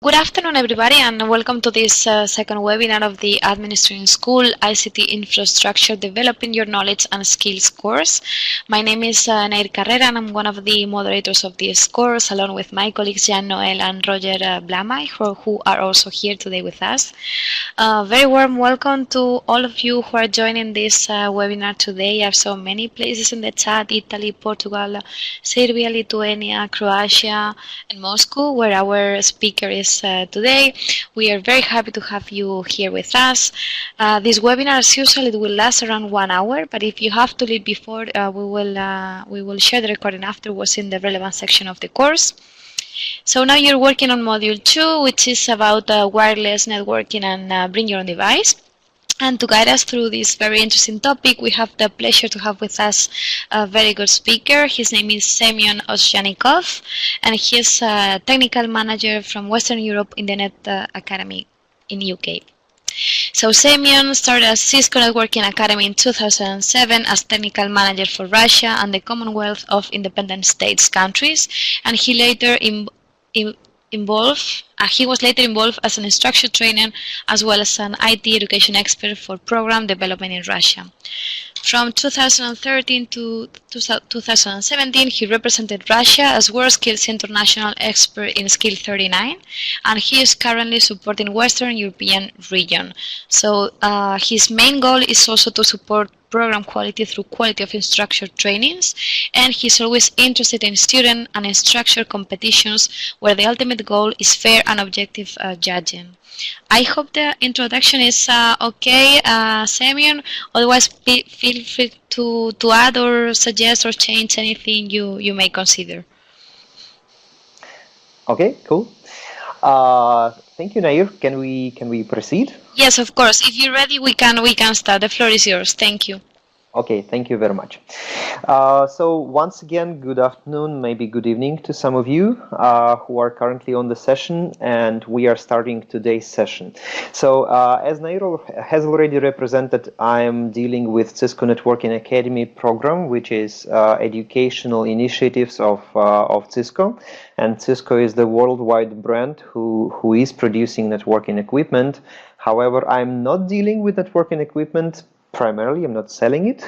Good afternoon, everybody, and welcome to this second webinar of the Administering School ICT Infrastructure Developing Your Knowledge and Skills course. My name is Nair Carrera, and I'm one of the moderators of this course, along with my colleagues Jan Noel and Roger Blamay, who are also here today with us. Very warm welcome to all of you who are joining this webinar today. I have so many places in the chat: Italy, Portugal, Serbia, Lithuania, Croatia, and Moscow, where our speaker is today. We are very happy to have you here with us. This webinar, as usual, it will last around 1 hour, but if you have to leave before, we will share the recording afterwards in the relevant section of the course. So now you're working on module 2, which is about wireless networking and bring your own device. And to guide us through this very interesting topic, we have the pleasure to have with us a very good speaker. His name is Semyon Ozhyanikov, and he's a technical manager from Western Europe in the Net Academy in UK. So Semyon started at Cisco Networking Academy in 2007 as technical manager for Russia and the Commonwealth of Independent States countries, and he was later involved as an instructor trainer as well as an IT education expert for program development in Russia. From 2013 to 2017, he represented Russia as WorldSkills International Expert in Skill 39, and he is currently supporting Western European region. So his main goal is also to support program quality through quality of instructor trainings, and he's always interested in student and instructor competitions where the ultimate goal is fair and objective judging. I hope the introduction is okay, Semyon. Otherwise, feel free to add or suggest or change anything you may consider. Okay, cool. Thank you, Nair. Can we proceed? Yes, of course. If you're ready, we can start. The floor is yours. Thank you. Okay, thank you very much. So once again, good afternoon, maybe good evening to some of you who are currently on the session, and we are starting today's session. So as Nairo has already represented, I am dealing with Cisco Networking Academy program, which is educational initiatives of Cisco, and Cisco is the worldwide brand who is producing networking equipment. However, I'm not dealing with networking equipment. Primarily, I'm not selling it.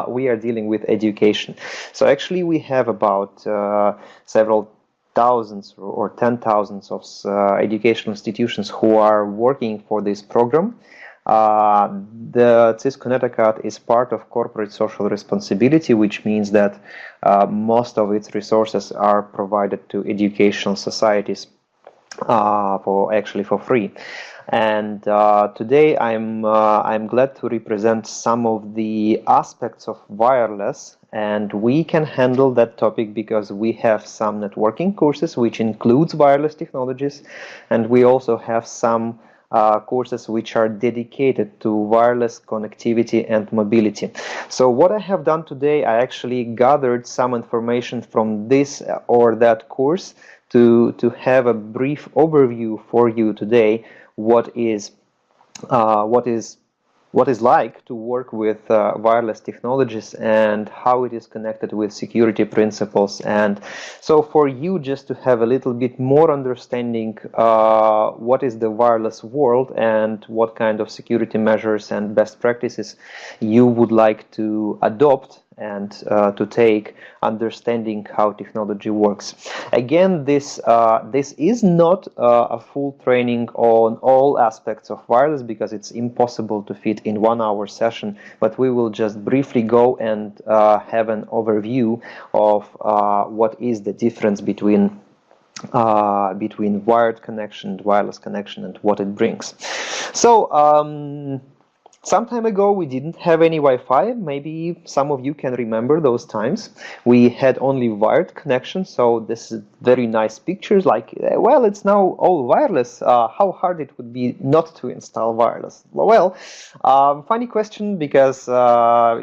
We are dealing with education. So actually, we have about several thousands or 10,000s of educational institutions who are working for this program. The Cisco NetAcad is part of corporate social responsibility, which means that most of its resources are provided to educational societies for free. And today I'm glad to represent some of the aspects of wireless, and we can handle that topic because we have some networking courses which includes wireless technologies, and we also have some courses which are dedicated to wireless connectivity and mobility. So what I have done today, I actually gathered some information from this or that course to have a brief overview for you today. What is like to work with wireless technologies and how it is connected with security principles. And so for you just to have a little bit more understanding what is the wireless world and what kind of security measures and best practices you would like to adopt and to take, understanding how technology works. Again, this is not a full training on all aspects of wireless because it's impossible to fit in 1 hour session, but we will just briefly go and have an overview of what is the difference between wired connection, wireless connection, and what it brings. So some time ago, we didn't have any Wi-Fi. Maybe some of you can remember those times. We had only wired connection, so this is very nice pictures, like, well, it's now all wireless. How hard it would be not to install wireless? Well, funny question, because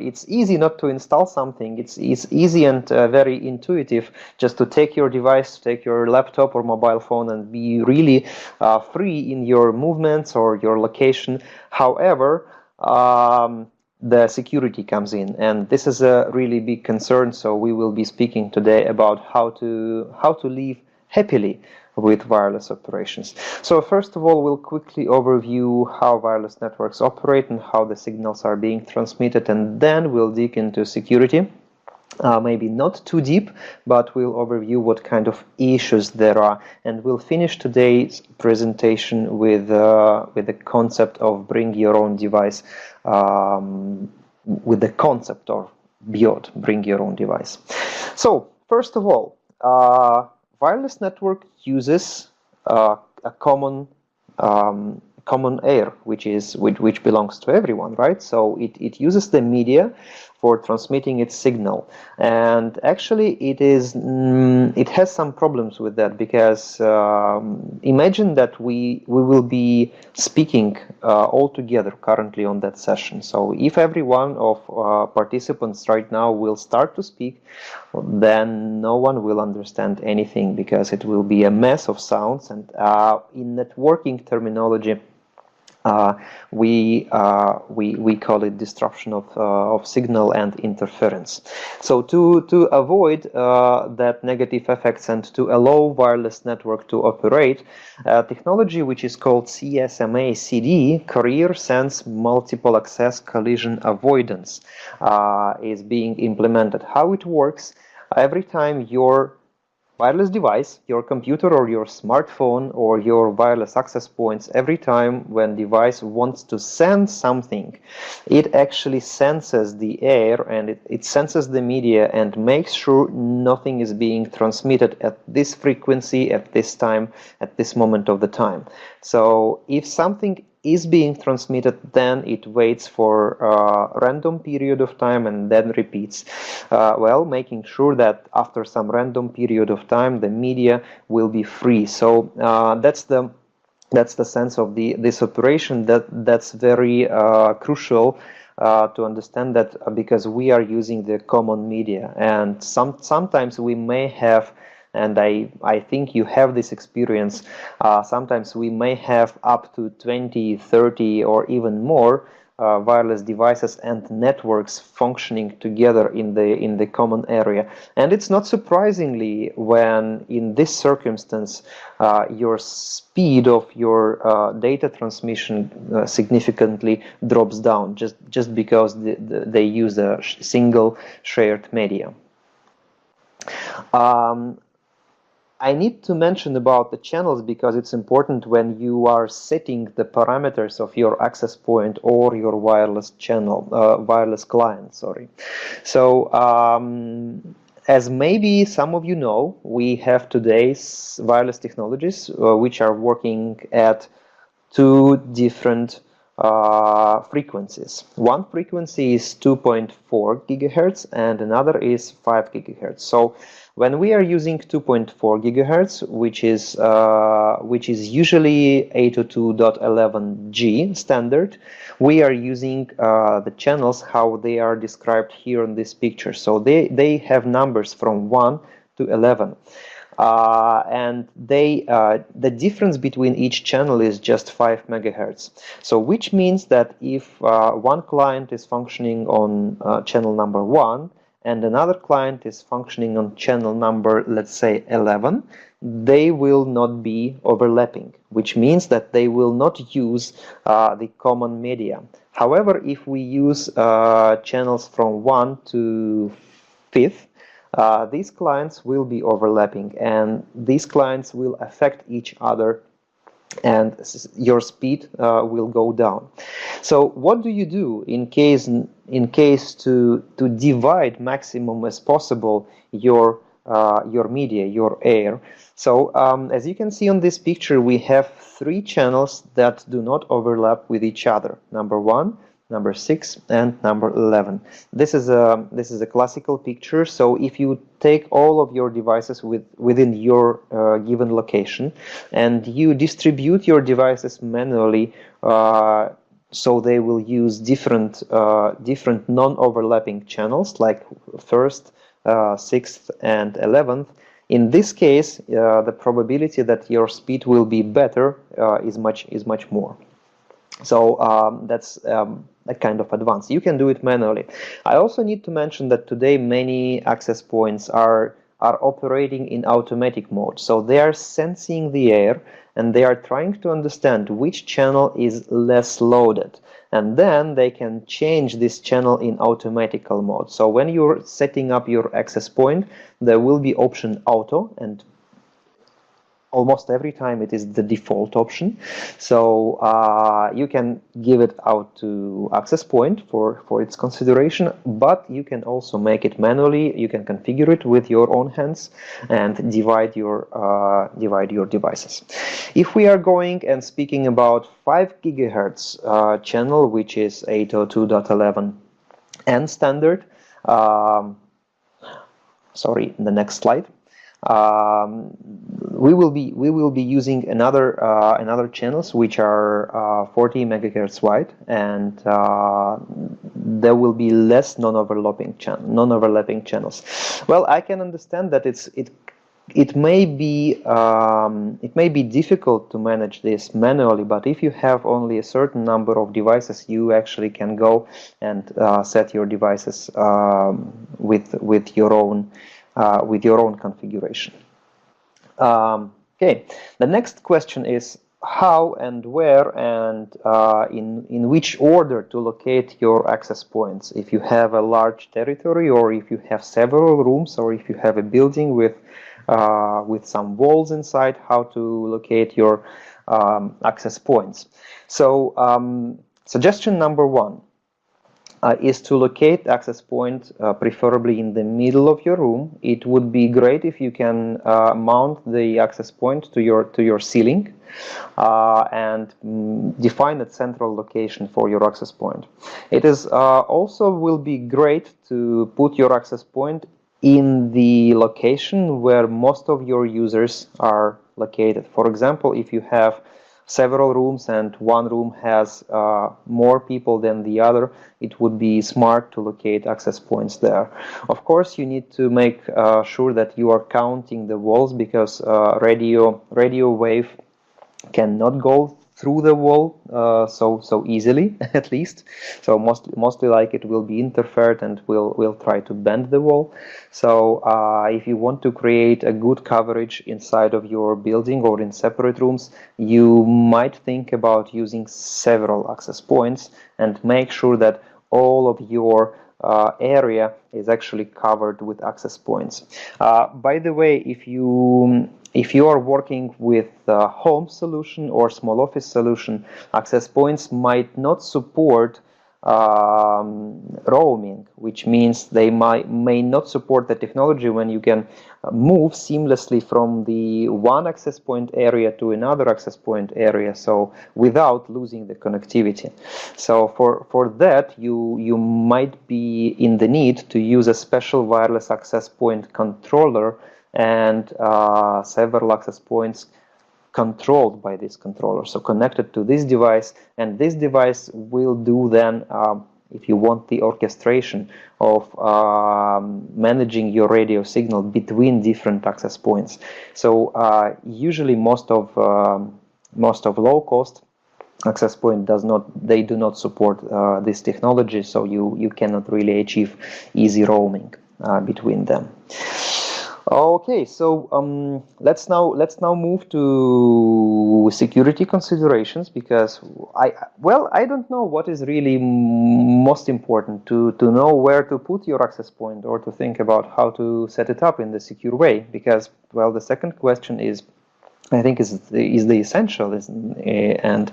it's easy not to install something. It's easy and very intuitive just to take your device, take your laptop or mobile phone and be really free in your movements or your location. However, the security comes in, and this is a really big concern. So we will be speaking today about how to live happily with wireless operations. So first of all, we'll quickly overview how wireless networks operate and how the signals are being transmitted, and then we'll dig into security. Maybe not too deep, but we'll overview what kind of issues there are, and we'll finish today's presentation with the concept of bring your own device, with the concept of BYOD, bring your own device. So first of all, wireless network uses a common air, which belongs to everyone, right? So it uses the media for transmitting its signal, and actually it has some problems with that, because imagine that we will be speaking all together currently on that session. So if every one of participants right now will start to speak, then no one will understand anything, because it will be a mess of sounds, and in networking terminology, we call it disruption of signal and interference. So to avoid that negative effects and to allow wireless network to operate, technology which is called CSMA-CD, Carrier Sense Multiple Access Collision Avoidance, is being implemented. How it works: every time your wireless device, your computer or your smartphone or your wireless access points, every time when device wants to send something, it actually senses the air, and it senses the media and makes sure nothing is being transmitted at this frequency, at this time, at this moment of the time. So if something is being transmitted, then it waits for a random period of time and then repeats, well, making sure that after some random period of time the media will be free. So that's the sense of this operation. That's very crucial to understand, that because we are using the common media, and sometimes we may have, and I think you have this experience, sometimes we may have up to 20, 30 or even more wireless devices and networks functioning together in the common area. And it's not surprisingly when in this circumstance your speed of your data transmission significantly drops down, just because they use a single shared media. I need to mention about the channels, because it's important when you are setting the parameters of your access point or your wireless channel, wireless client, sorry. So as maybe some of you know, we have today's wireless technologies which are working at two different frequencies. One frequency is 2.4 gigahertz and another is 5 gigahertz. So when we are using 2.4 gigahertz, which is usually 802.11g standard, we are using the channels how they are described here in this picture. So they have numbers from 1 to 11. And the difference between each channel is just 5 megahertz. So which means that if one client is functioning on channel number 1 and another client is functioning on channel number, let's say 11, they will not be overlapping, which means that they will not use the common media. However, if we use channels from 1 to 5, these clients will be overlapping, and these clients will affect each other, and your speed will go down. So what do you do in case to divide maximum as possible your media, your air? So as you can see on this picture, we have 3 channels that do not overlap with each other: number 1, number 6, and number 11. This is a classical picture. So if you take all of your devices within your given location and you distribute your devices manually, so they will use different non-overlapping channels like 1st, 6th, and 11th. In this case, the probability that your speed will be better is much more. So that's a kind of advance. You can do it manually. I also need to mention that today many access points are are operating in automatic mode. So they are sensing the air and they are trying to understand which channel is less loaded. And then they can change this channel in automatical mode. So when you're setting up your access point, there will be option auto, and almost every time it is the default option. So you can give it out to access point for its consideration, but you can also make it manually. You can configure it with your own hands and divide your devices. If we are going and speaking about 5 gigahertz channel, which is 802.11n standard, sorry, the next slide. We will be using another channels which are 40 megahertz wide, and there will be less non-overlapping channels. Well, I can understand that it may be difficult to manage this manually, but if you have only a certain number of devices, you actually can go and set your devices with your own configuration. Okay, the next question is how and where and in which order to locate your access points. If you have a large territory, or if you have several rooms, or if you have a building with some walls inside, how to locate your access points. So suggestion number 1 is to locate access point preferably in the middle of your room. It would be great if you can mount the access point to your ceiling and define a central location for your access point. It is also will be great to put your access point in the location where most of your users are located. For example, if you have several rooms and one room has more people than the other, it would be smart to locate access points there. Of course, you need to make sure that you are counting the walls, because radio wave cannot go through the wall so easily, at least. So mostly like it will be interfered and will try to bend the wall. So if you want to create a good coverage inside of your building or in separate rooms, you might think about using several access points and make sure that all of your area is actually covered with access points. By the way, if you are working with a home solution or small office solution, access points might not support roaming, which means they may not support the technology when you can move seamlessly from the one access point area to another access point area, so without losing the connectivity. So for that, you might be in the need to use a special wireless access point controller and several access points controlled by this controller, so connected to this device, and this device will do then, if you want, the orchestration of managing your radio signal between different access points. So usually most of low-cost access point do not support this technology, so you cannot really achieve easy roaming between them. Okay, so let's now move to security considerations, because I don't know what is really most important to know where to put your access point, or to think about how to set it up in the secure way, because, well, the second question is, I think, is the essential, and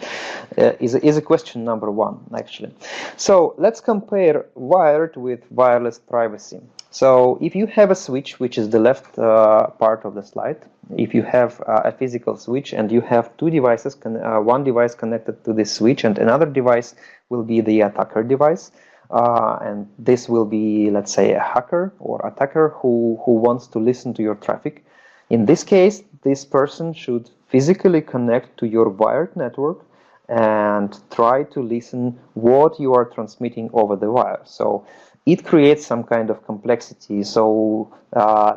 is a question number 1, actually. So let's compare wired with wireless privacy. So if you have a switch, which is the left part of the slide, if you have a physical switch and you have two devices, one device connected to this switch and another device will be the attacker device, and this will be, let's say, a hacker or attacker who wants to listen to your traffic. In this case, this person should physically connect to your wired network and try to listen what you are transmitting over the wire. So it creates some kind of complexity. So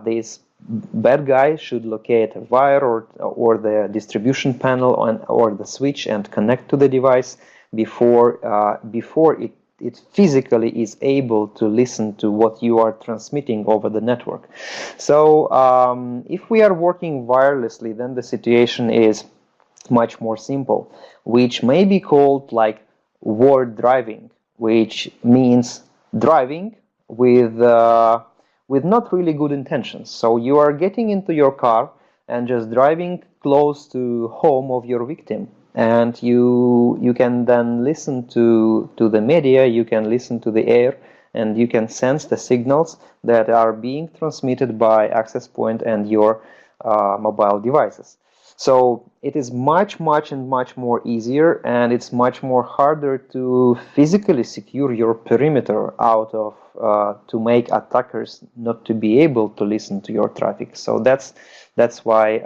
this bad guy should locate a wire or the distribution panel or the switch and connect to the device before it physically is able to listen to what you are transmitting over the network. So if we are working wirelessly, then the situation is much more simple, which may be called like word driving, which means driving with not really good intentions. So you are getting into your car and just driving close to home of your victim, and you can then listen to the media, you can listen to the air, and you can sense the signals that are being transmitted by access point and your mobile devices. So it is much more easier, and it's much more harder to physically secure your perimeter out of to make attackers not to be able to listen to your traffic. So that's why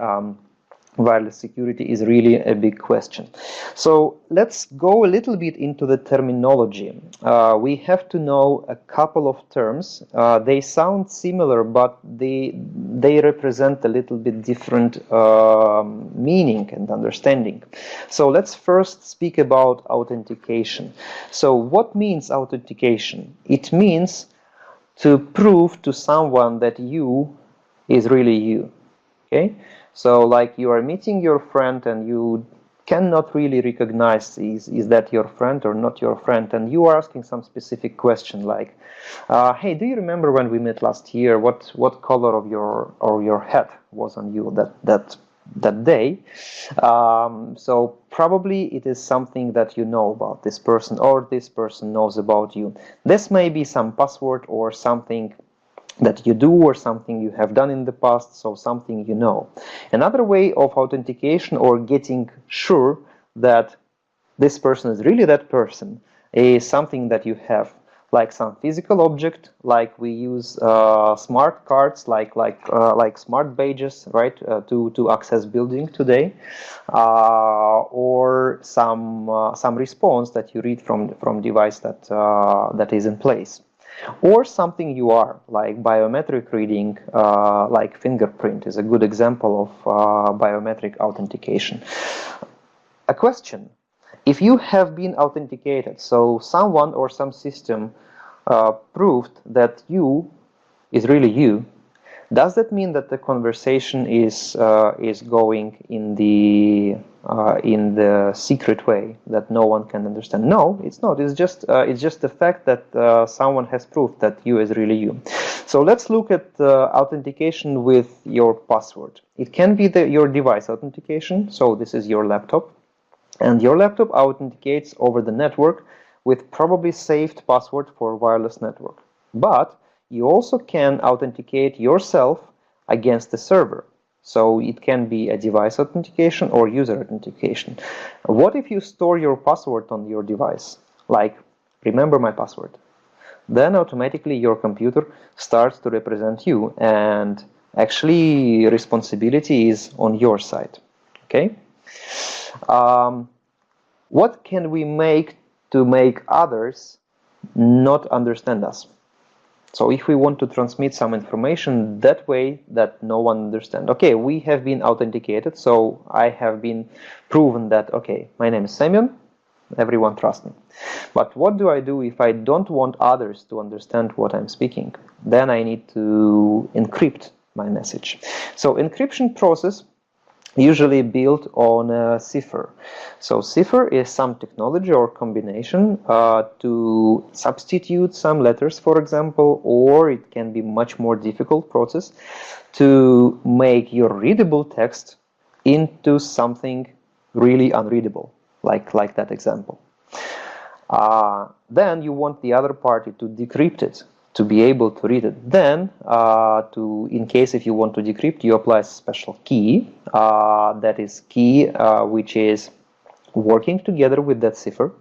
wireless security is really a big question. So let's go a little bit into the terminology. We have to know a couple of terms. They sound similar, but they represent a little bit different meaning and understanding. So let's first speak about authentication. So what means authentication? It means to prove to someone that you is really you. Okay? So like you are meeting your friend and you cannot really recognize is that your friend or not your friend, and you are asking some specific question like, hey, do you remember when we met last year? What color of your hat was on you that day? So probably it is something that you know about this person, or this person knows about you. This may be some password or something that you do, or something you have done in the past, so something you know. Another way of authentication, or getting sure that this person is really that person, is something that you have, like some physical object, like we use smart cards, like smart badges, right, to access building today, or some response that you read from device that is in place. Or something you are, like biometric reading, like fingerprint is a good example of biometric authentication. A question: if you have been authenticated, so someone or some system proved that you is really you, does that mean that the conversation is going in the secret way that no one can understand? No, it's not. It's just the fact that someone has proved that you is really you. So let's look at authentication with your password. It can be your device authentication. So this is your laptop, and your laptop authenticates over the network with probably saved password for wireless network. But you also can authenticate yourself against the server. So it can be a device authentication or user authentication. What if you store your password on your device? Like, remember my password. Then automatically your computer starts to represent you, and actually responsibility is on your side. Okay? What can we make to make others not understand us? So if we want to transmit some information that way that no one understands, okay, we have been authenticated, so I have been proven that, okay, my name is Semyon, everyone trusts me. But what do I do if I don't want others to understand what I'm speaking? Then I need to encrypt my message. So encryption process usually built on a cipher. So cipher is some technology or combination to substitute some letters, for example, or it can be much more difficult process to make your readable text into something really unreadable, like that example. Then you want the other party to decrypt it, to be able to read it. Then, in case if you want to decrypt, you apply a special key, that is key which is working together with that cipher.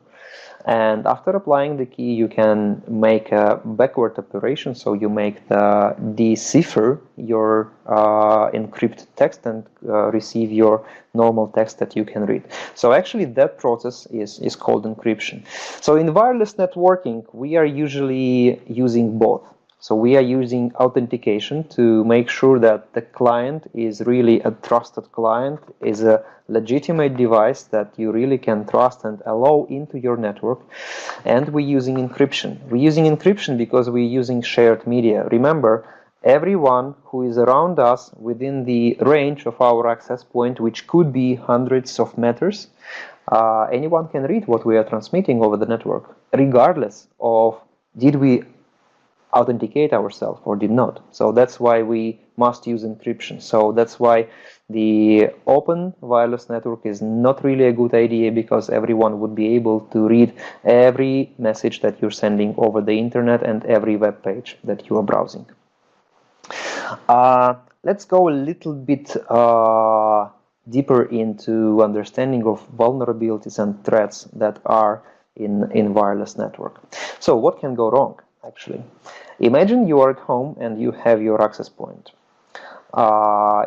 And after applying the key, you can make a backward operation, so you make the decipher your encrypted text and receive your normal text that you can read. So actually that process is called encryption. So in wireless networking, we are usually using both. So we are using authentication to make sure that the client is really a trusted client, is a legitimate device that you really can trust and allow into your network. And we're using encryption. We're using encryption because we're using shared media. Remember, everyone who is around us within the range of our access point, which could be hundreds of meters, anyone can read what we are transmitting over the network, regardless of did we authenticate ourselves or did not. So that's why we must use encryption. So that's why the open wireless network is not really a good idea, because everyone would be able to read every message that you're sending over the internet and every web page that you are browsing. Let's go a little bit deeper into understanding of vulnerabilities and threats that are in wireless network. So what can go wrong, actually? Imagine you are at home and you have your access point.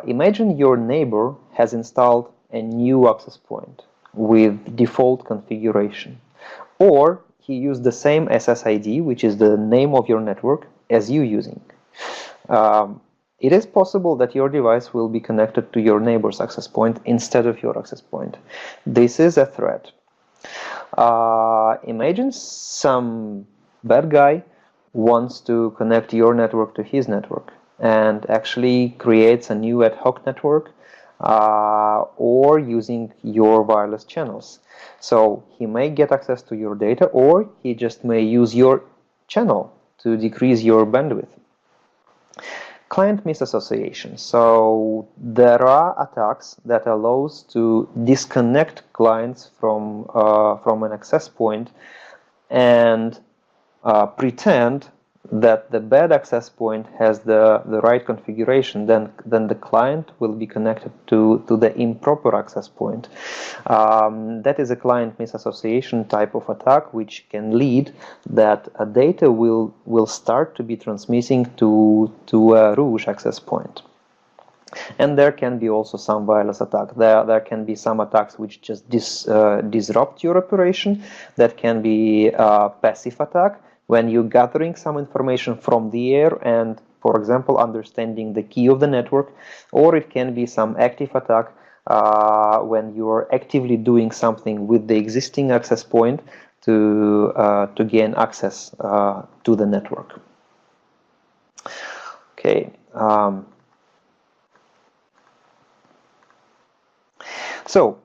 Imagine your neighbor has installed a new access point with default configuration, or he used the same SSID, which is the name of your network, as you using. It is possible that your device will be connected to your neighbor's access point instead of your access point. This is a threat. Imagine some bad guy wants to connect your network to his network and actually creates a new ad hoc network or using your wireless channels. So he may get access to your data, or he just may use your channel to decrease your bandwidth. Client misassociation. So there are attacks that allows to disconnect clients from an access point and pretend that the bad access point has the right configuration. Then the client will be connected to the improper access point. That is a client misassociation type of attack, which can lead that data will start to be transmitting to a rogue access point. And there can be also some wireless attack. There can be some attacks which just disrupt your operation. That can be a passive attack, when you're gathering some information from the air and, for example, understanding the key of the network. Or it can be some active attack when you're actively doing something with the existing access point to gain access to the network. Okay. So,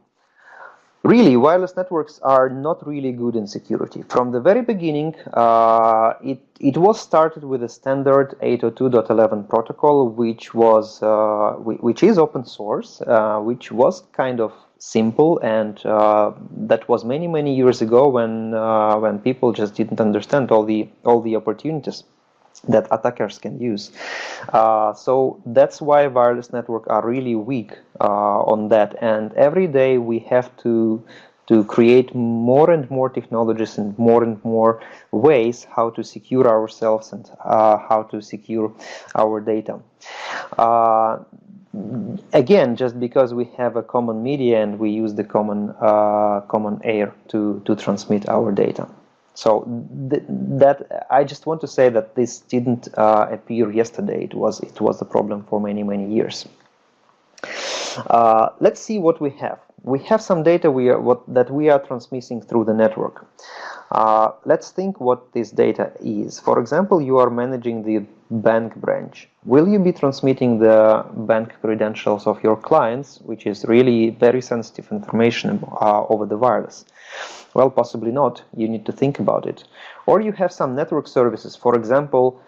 really, wireless networks are not really good in security. From the very beginning, it was started with a standard 802.11 protocol, which is open source, which was kind of simple, and that was many years ago when people just didn't understand all the opportunities that attackers can use. So that's why wireless networks are really weak on that, and every day we have to create more and more technologies and more ways how to secure ourselves and how to secure our data. Again, just because we have a common media and we use the common air to transmit our data. So that I just want to say that this didn't appear yesterday. It was a problem for many years. Let's see what we have. We have some data that we are transmitting through the network. Let's think what this data is. For example, you are managing the bank branch. Will you be transmitting the bank credentials of your clients, which is really very sensitive information, over the wireless? Well, possibly not. You need to think about it. Or you have some network services, for example,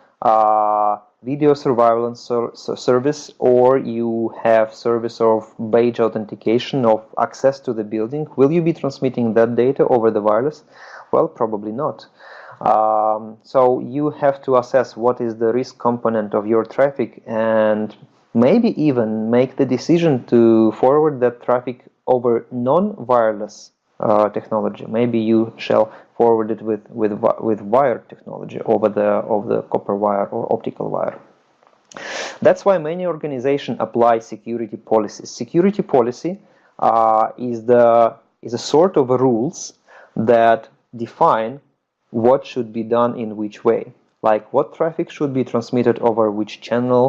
video surveillance service, or you have service of badge authentication of access to the building. Will you be transmitting that data over the wireless? Well, probably not. So you have to assess what is the risk component of your traffic, and maybe even make the decision to forward that traffic over non-wireless technology. Maybe you shall forward it with wired technology over the copper wire or optical wire. That's why many organizations apply security policies. Security policy is a sort of rules that define what should be done in which way. like what traffic should be transmitted over which channel,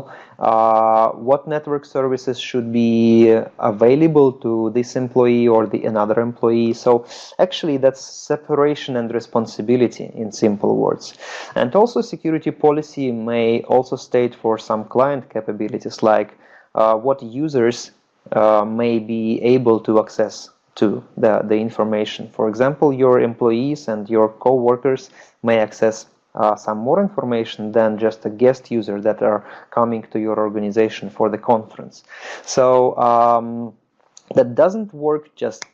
what network services should be available to this employee or another employee. So actually that's separation and responsibility in simple words. And also security policy may also state for some client capabilities, like what users may be able to access to the information. For example, your employees and your co-workers may access some more information than just a guest user that are coming to your organization for the conference. So that doesn't work just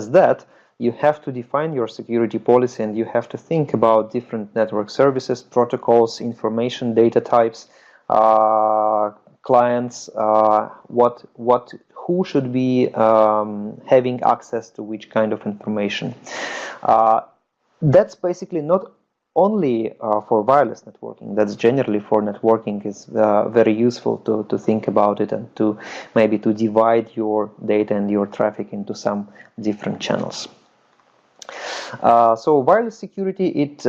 as that. You have to define your security policy, and you have to think about different network services, protocols, information, data types, clients, who should be having access to which kind of information. That's basically not only for wireless networking. That's generally for networking. Is very useful to think about it, and to maybe to divide your data and your traffic into some different channels. So wireless security, it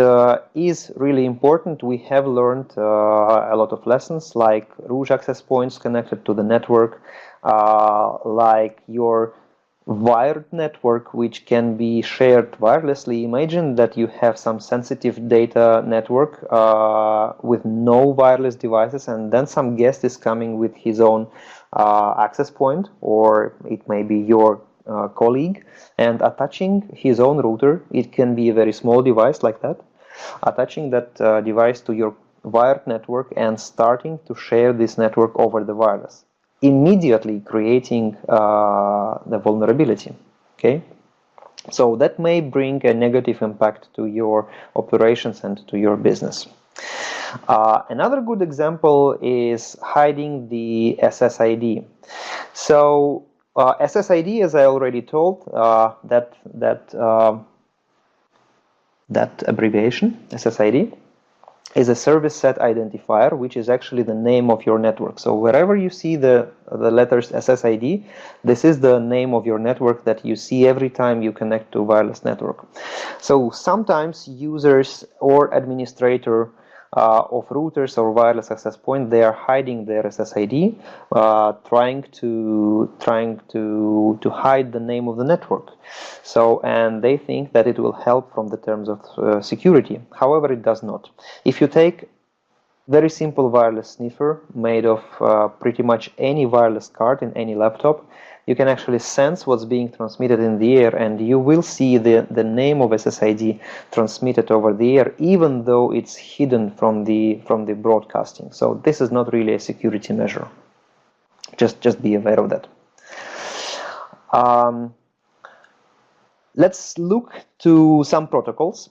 is really important. We have learned a lot of lessons, like root access points connected to the network, like your wired network, which can be shared wirelessly. Imagine that you have some sensitive data network with no wireless devices, and then some guest is coming with his own access point, or it may be your colleague, and attaching his own router. It can be a very small device like that, attaching that device to your wired network and starting to share this network over the wireless, immediately creating the vulnerability. Okay, so that may bring a negative impact to your operations and to your business. Another good example is hiding the SSID. So SSID, as I already told, that abbreviation, SSID, is a service set identifier, which is actually the name of your network. So wherever you see the letters SSID, this is the name of your network that you see every time you connect to a wireless network. So sometimes users or administrator of routers or wireless access point, they are hiding their SSID, trying to hide the name of the network. So, and they think that it will help from the terms of security. However, it does not. If you take very simple wireless sniffer made of pretty much any wireless card in any laptop, you can actually sense what's being transmitted in the air, and you will see the name of SSID transmitted over the air, even though it's hidden from the broadcasting. So this is not really a security measure. Just be aware of that. Let's look to some protocols.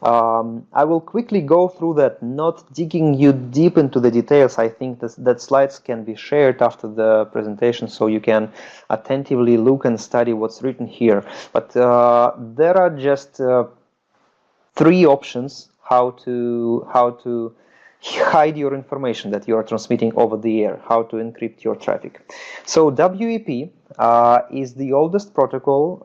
I will quickly go through that, not digging you deep into the details. I think that slides can be shared after the presentation, so you can attentively look and study what's written here. But there are just 3 options how to hide your information that you are transmitting over the air, how to encrypt your traffic. So WEP is the oldest protocol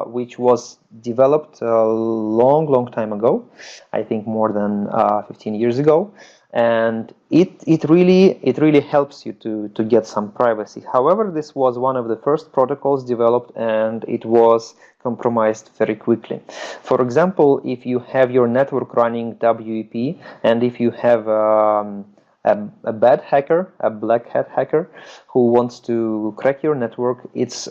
which was developed a long time ago, I think more than 15 years ago, and it really helps you to get some privacy. However, this was one of the first protocols developed, and it was compromised very quickly. For example, if you have your network running WEP, and if you have a bad hacker, a black hat hacker, who wants to crack your network, it's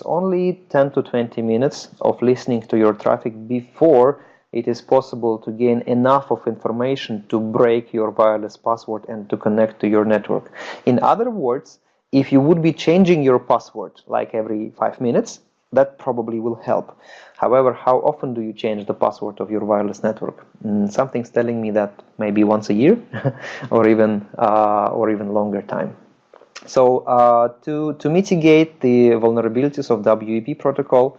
only 10 to 20 minutes of listening to your traffic before it is possible to gain enough of information to break your wireless password and to connect to your network. In other words, if you would be changing your password like every 5 minutes, that probably will help. However, how often do you change the password of your wireless network? Something's telling me that maybe once a year, or even longer time. So to mitigate the vulnerabilities of WEP protocol,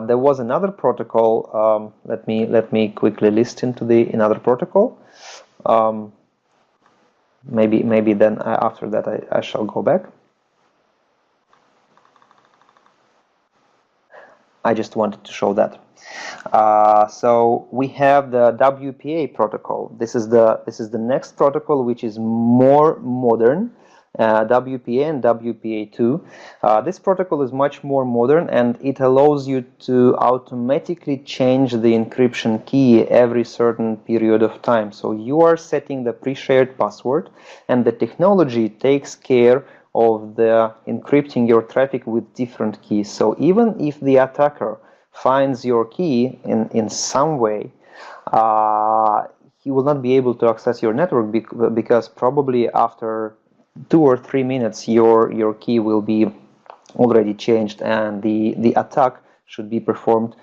there was another protocol. Let me quickly list into another protocol. Maybe then after that I shall go back. I just wanted to show that. So we have the WPA protocol. This is the next protocol, which is more modern. WPA and WPA2. This protocol is much more modern, and it allows you to automatically change the encryption key every certain period of time. So you are setting the pre-shared password, and the technology takes care of the encrypting your traffic with different keys. So even if the attacker finds your key in some way, he will not be able to access your network because probably after 2 or 3 minutes your key will be already changed, and the attack should be performed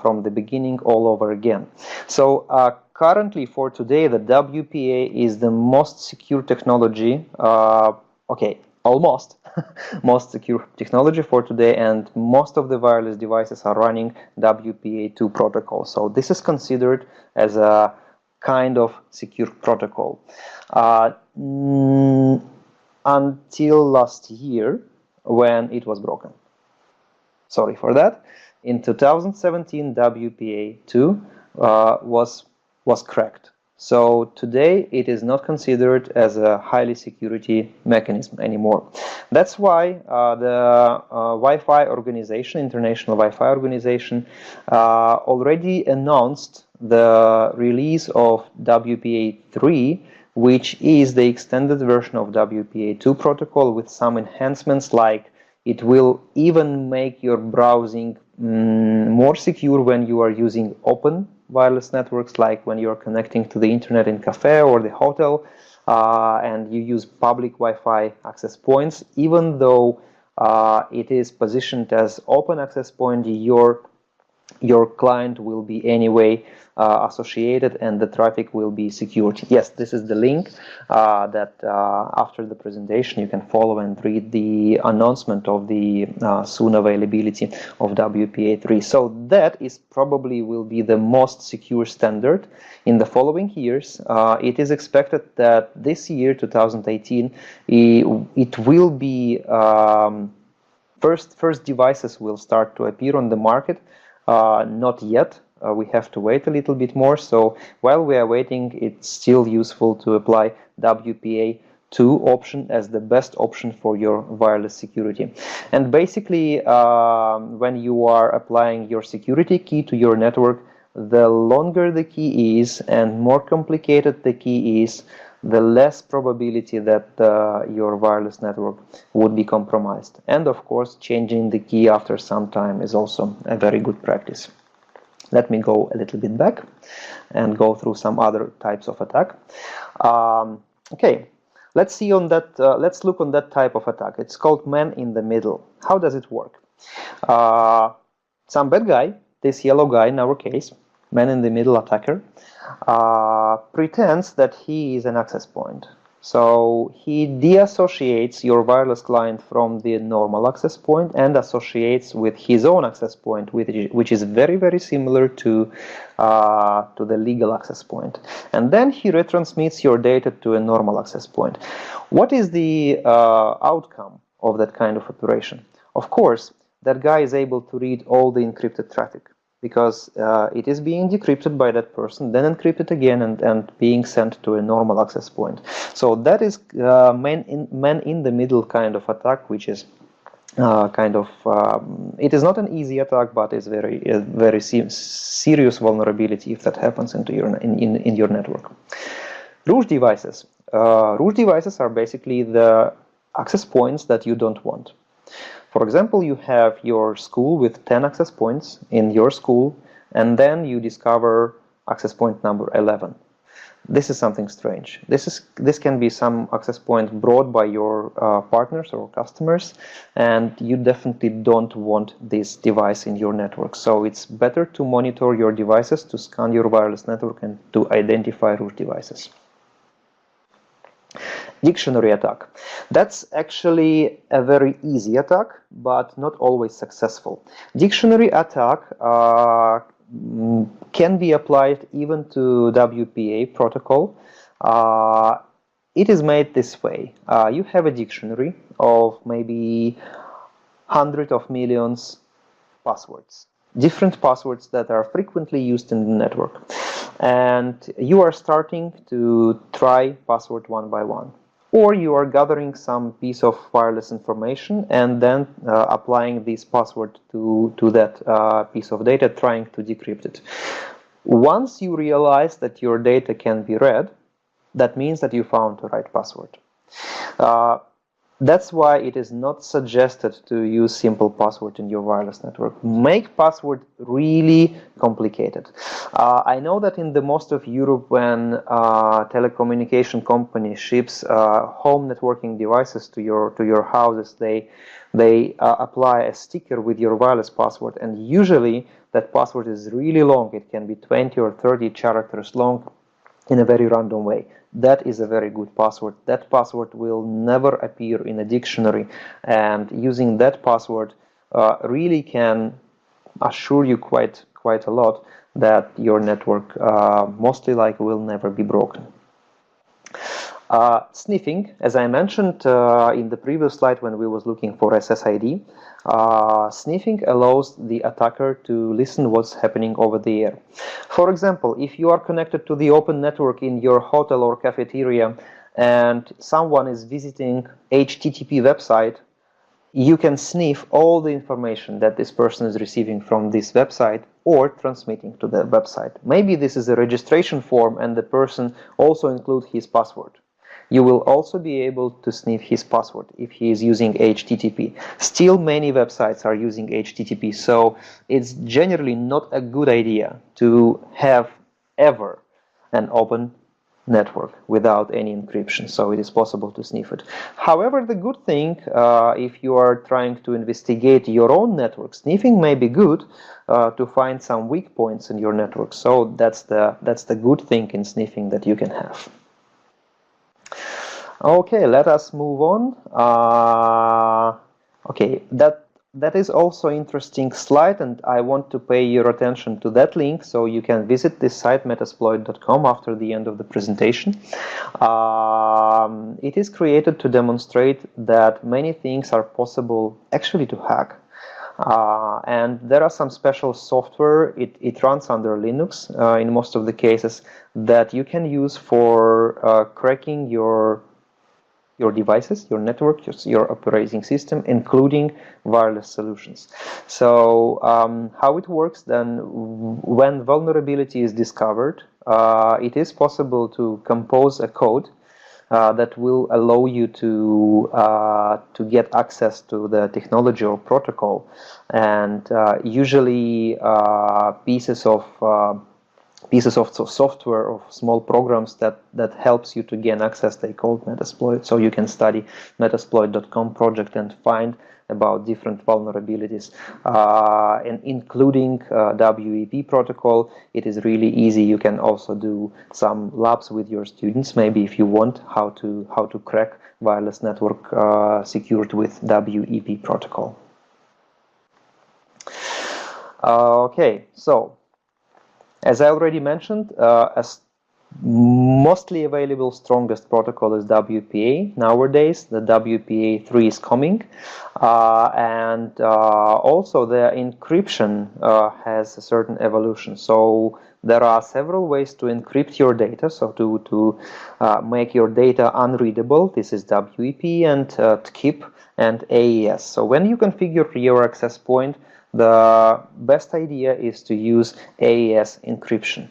from the beginning all over again. So currently, for today, the WPA is the most secure technology, okay, almost most secure technology for today, and most of the wireless devices are running WPA2 protocol. So this is considered as a kind of secure protocol. Until last year, when it was broken. Sorry for that. In 2017, WPA2 was cracked. So today it is not considered as a highly security mechanism anymore. That's why the Wi-Fi organization, International Wi-Fi Organization, already announced the release of WPA3, which is the extended version of WPA2 protocol with some enhancements, like it will even make your browsing more secure when you are using open wireless networks, like when you are connecting to the internet in cafe or the hotel, and you use public Wi-Fi access points. Even though it is positioned as open access point, your client will be anyway associated, and the traffic will be secured. Yes, this is the link that after the presentation you can follow and read the announcement of the soon availability of WPA3. So that is probably will be the most secure standard in the following years. It is expected that this year, 2018, it will be first devices will start to appear on the market. Not yet. We have to wait a little bit more. So while we are waiting, it's still useful to apply WPA2 option as the best option for your wireless security. And basically, when you are applying your security key to your network, the longer the key is and more complicated the key is, the less probability that your wireless network would be compromised. And of course, changing the key after some time is also a very good practice. Let me go a little bit back and go through some other types of attack. Okay, let's see on that. Let's look on that type of attack. It's called man in the middle. How does it work? Some bad guy, this yellow guy in our case, man in the middle attacker, pretends that he is an access point. So he deassociates your wireless client from the normal access point and associates with his own access point, which is very, very similar to the legal access point. And then he retransmits your data to a normal access point. What is the outcome of that kind of operation? Of course, that guy is able to read all the encrypted traffic, because it is being decrypted by that person, then encrypted again, and being sent to a normal access point. So that is man in the middle kind of attack, which is it is not an easy attack, but it's very serious vulnerability if that happens into in your network. Root devices. Root devices are basically the access points that you don't want. For example, you have your school with 10 access points in your school, and then you discover access point number 11. This is something strange. This can be some access point brought by your partners or customers, and you definitely don't want this device in your network. So it's better to monitor your devices, to scan your wireless network, and to identify root devices. Dictionary attack. That's actually a very easy attack, but not always successful. Dictionary attack can be applied even to WPA protocol. It is made this way. You have a dictionary of maybe hundreds of millions passwords. different passwords that are frequently used in the network. And you are starting to try password one by one. Or you are gathering some piece of wireless information and then applying this password to that piece of data, trying to decrypt it. Once you realize that your data can be read, that means that you found the right password. That's why it is not suggested to use simple password in your wireless network. Make password really complicated. I know that in the most of Europe, when telecommunication company ships home networking devices to your houses, they apply a sticker with your wireless password, and usually that password is really long. It can be 20 or 30 characters long in a very random way. That is a very good password. That password will never appear in a dictionary, and using that password really can assure you quite a lot that your network mostly likely will never be broken. Sniffing, as I mentioned in the previous slide when we was looking for SSID, sniffing allows the attacker to listen what's happening over the air. For example, if you are connected to the open network in your hotel or cafeteria and someone is visiting HTTP website, you can sniff all the information that this person is receiving from this website or transmitting to the website. Maybe this is a registration form and the person also includes his password. You will also be able to sniff his password if he is using HTTP. Still, many websites are using HTTP, so it's generally not a good idea to have ever an open network without any encryption, so it is possible to sniff it. However, the good thing, if you are trying to investigate your own network, sniffing may be good to find some weak points in your network. So that's the good thing in sniffing that you can have. Okay, let us move on. Okay, that is also interesting slide, and I want to pay your attention to that link, so you can visit this site metasploit.com after the end of the presentation. It is created to demonstrate that many things are possible actually to hack. And there are some special software, it runs under Linux in most of the cases, that you can use for cracking your devices, your network, your operating system, including wireless solutions. So how it works then, when vulnerability is discovered, it is possible to compose a code that will allow you to get access to the technology or protocol, and usually pieces of software or small programs that helps you to gain access, they call Metasploit. So you can study metasploit.com project and find about different vulnerabilities, and including WEP protocol. It is really easy. You can also do some labs with your students, maybe if you want, how to crack wireless network secured with WEP protocol. Okay, so as I already mentioned, as mostly available strongest protocol is WPA nowadays. The WPA 3 is coming, and also the encryption has a certain evolution. So there are several ways to encrypt your data, so to make your data unreadable. This is WEP and TKIP and AES. So when you configure your access point, the best idea is to use AES encryption.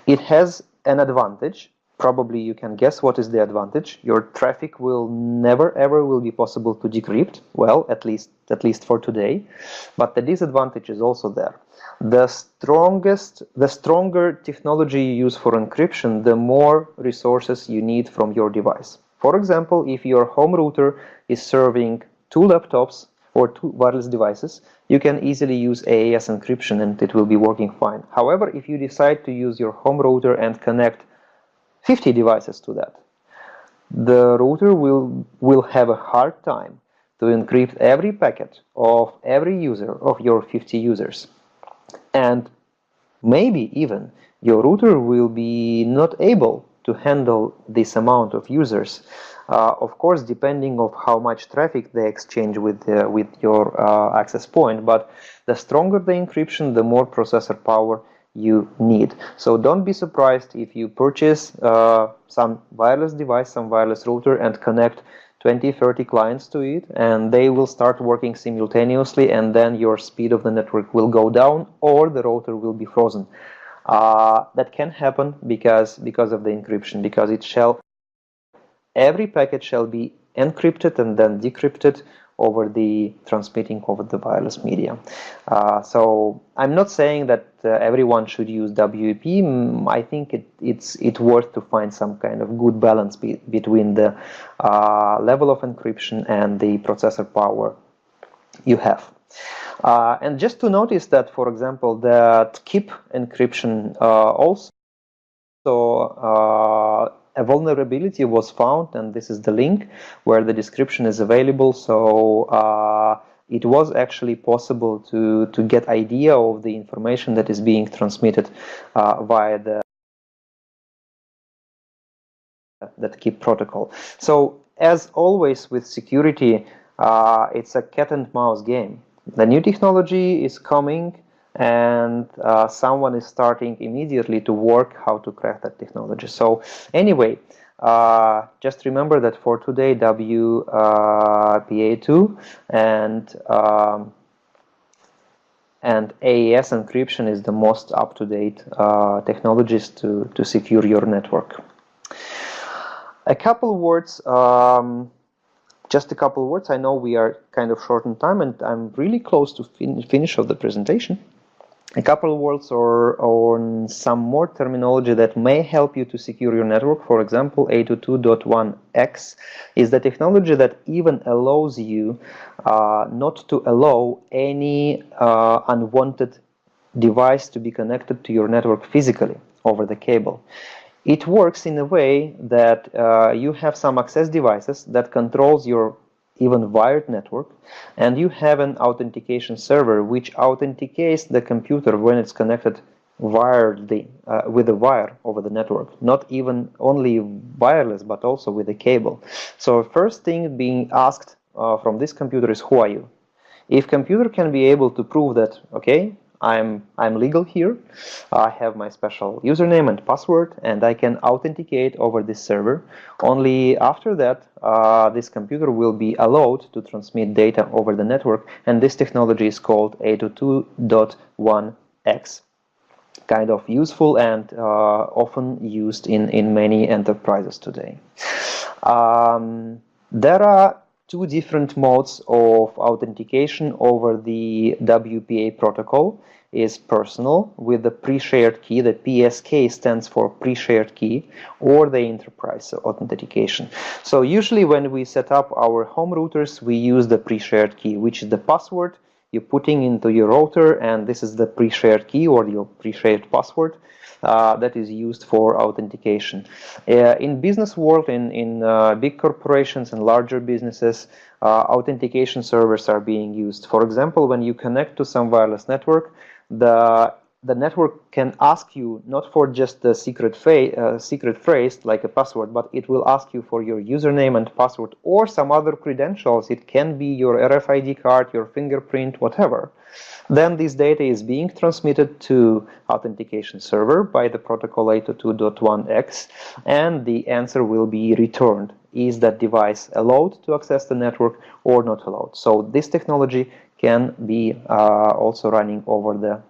It has an advantage. Probably you can guess what is the advantage. Your traffic will never ever will be possible to decrypt. Well, at least for today. But the disadvantage is also there. The stronger technology you use for encryption, the more resources you need from your device. For example, if your home router is serving 2 laptops or 2 wireless devices, you can easily use AES encryption and it will be working fine. However, if you decide to use your home router and connect 50 devices to that, the router will have a hard time to encrypt every packet of every user of your 50 users. And maybe even your router will be not able to handle this amount of users. Of course, depending on how much traffic they exchange with your access point, but the stronger the encryption, the more processor power you need. So don't be surprised if you purchase some wireless device, some wireless router, and connect 20-30 clients to it, and they will start working simultaneously, and then your speed of the network will go down or the router will be frozen. That can happen because of the encryption, because every packet shall be encrypted and then decrypted over the transmitting over the wireless media. So I'm not saying that everyone should use WEP. I think it's worth to find some kind of good balance between the level of encryption and the processor power you have. And just to notice that, for example, that KEEP encryption also a vulnerability was found, and this is the link where the description is available. So it was actually possible to get idea of the information that is being transmitted via that KEEP protocol. So as always with security, it's a cat and mouse game. The new technology is coming, and someone is starting immediately to work how to crack that technology. So anyway, just remember that for today, WPA2 and AES encryption is the most up-to-date technologies to secure your network. A couple words. Just a couple of words. I know we are kind of short on time, and I'm really close to finish of the presentation. A couple of words on some more terminology that may help you to secure your network. For example, 802.1x is the technology that even allows you not to allow any unwanted device to be connected to your network physically over the cable. It works in a way that you have some access devices that controls your even wired network, and you have an authentication server which authenticates the computer when it's connected wirelessly with a wire over the network, not even only wireless but also with a cable. So first thing being asked from this computer is, who are you? If computer can be able to prove that, okay, I'm legal here, I have my special username and password, and I can authenticate over this server. Only after that, this computer will be allowed to transmit data over the network, and this technology is called 802.1x. Kind of useful and often used in many enterprises today. There are two different modes of authentication over the WPA protocol. Is personal with the pre-shared key. The PSK stands for pre-shared key, or the enterprise authentication. So usually when we set up our home routers, we use the pre-shared key, which is the password you're putting into your router, and this is the pre-shared key or your pre-shared password that is used for authentication. In business world, in big corporations and larger businesses, authentication servers are being used. For example, when you connect to some wireless network, the network can ask you not for just the secret phrase like a password, but it will ask you for your username and password or some other credentials. It can be your RFID card, your fingerprint, whatever. Then this data is being transmitted to authentication server by the protocol 802.1x, and the answer will be returned. Is that device allowed to access the network or not allowed? So this technology can be also running over the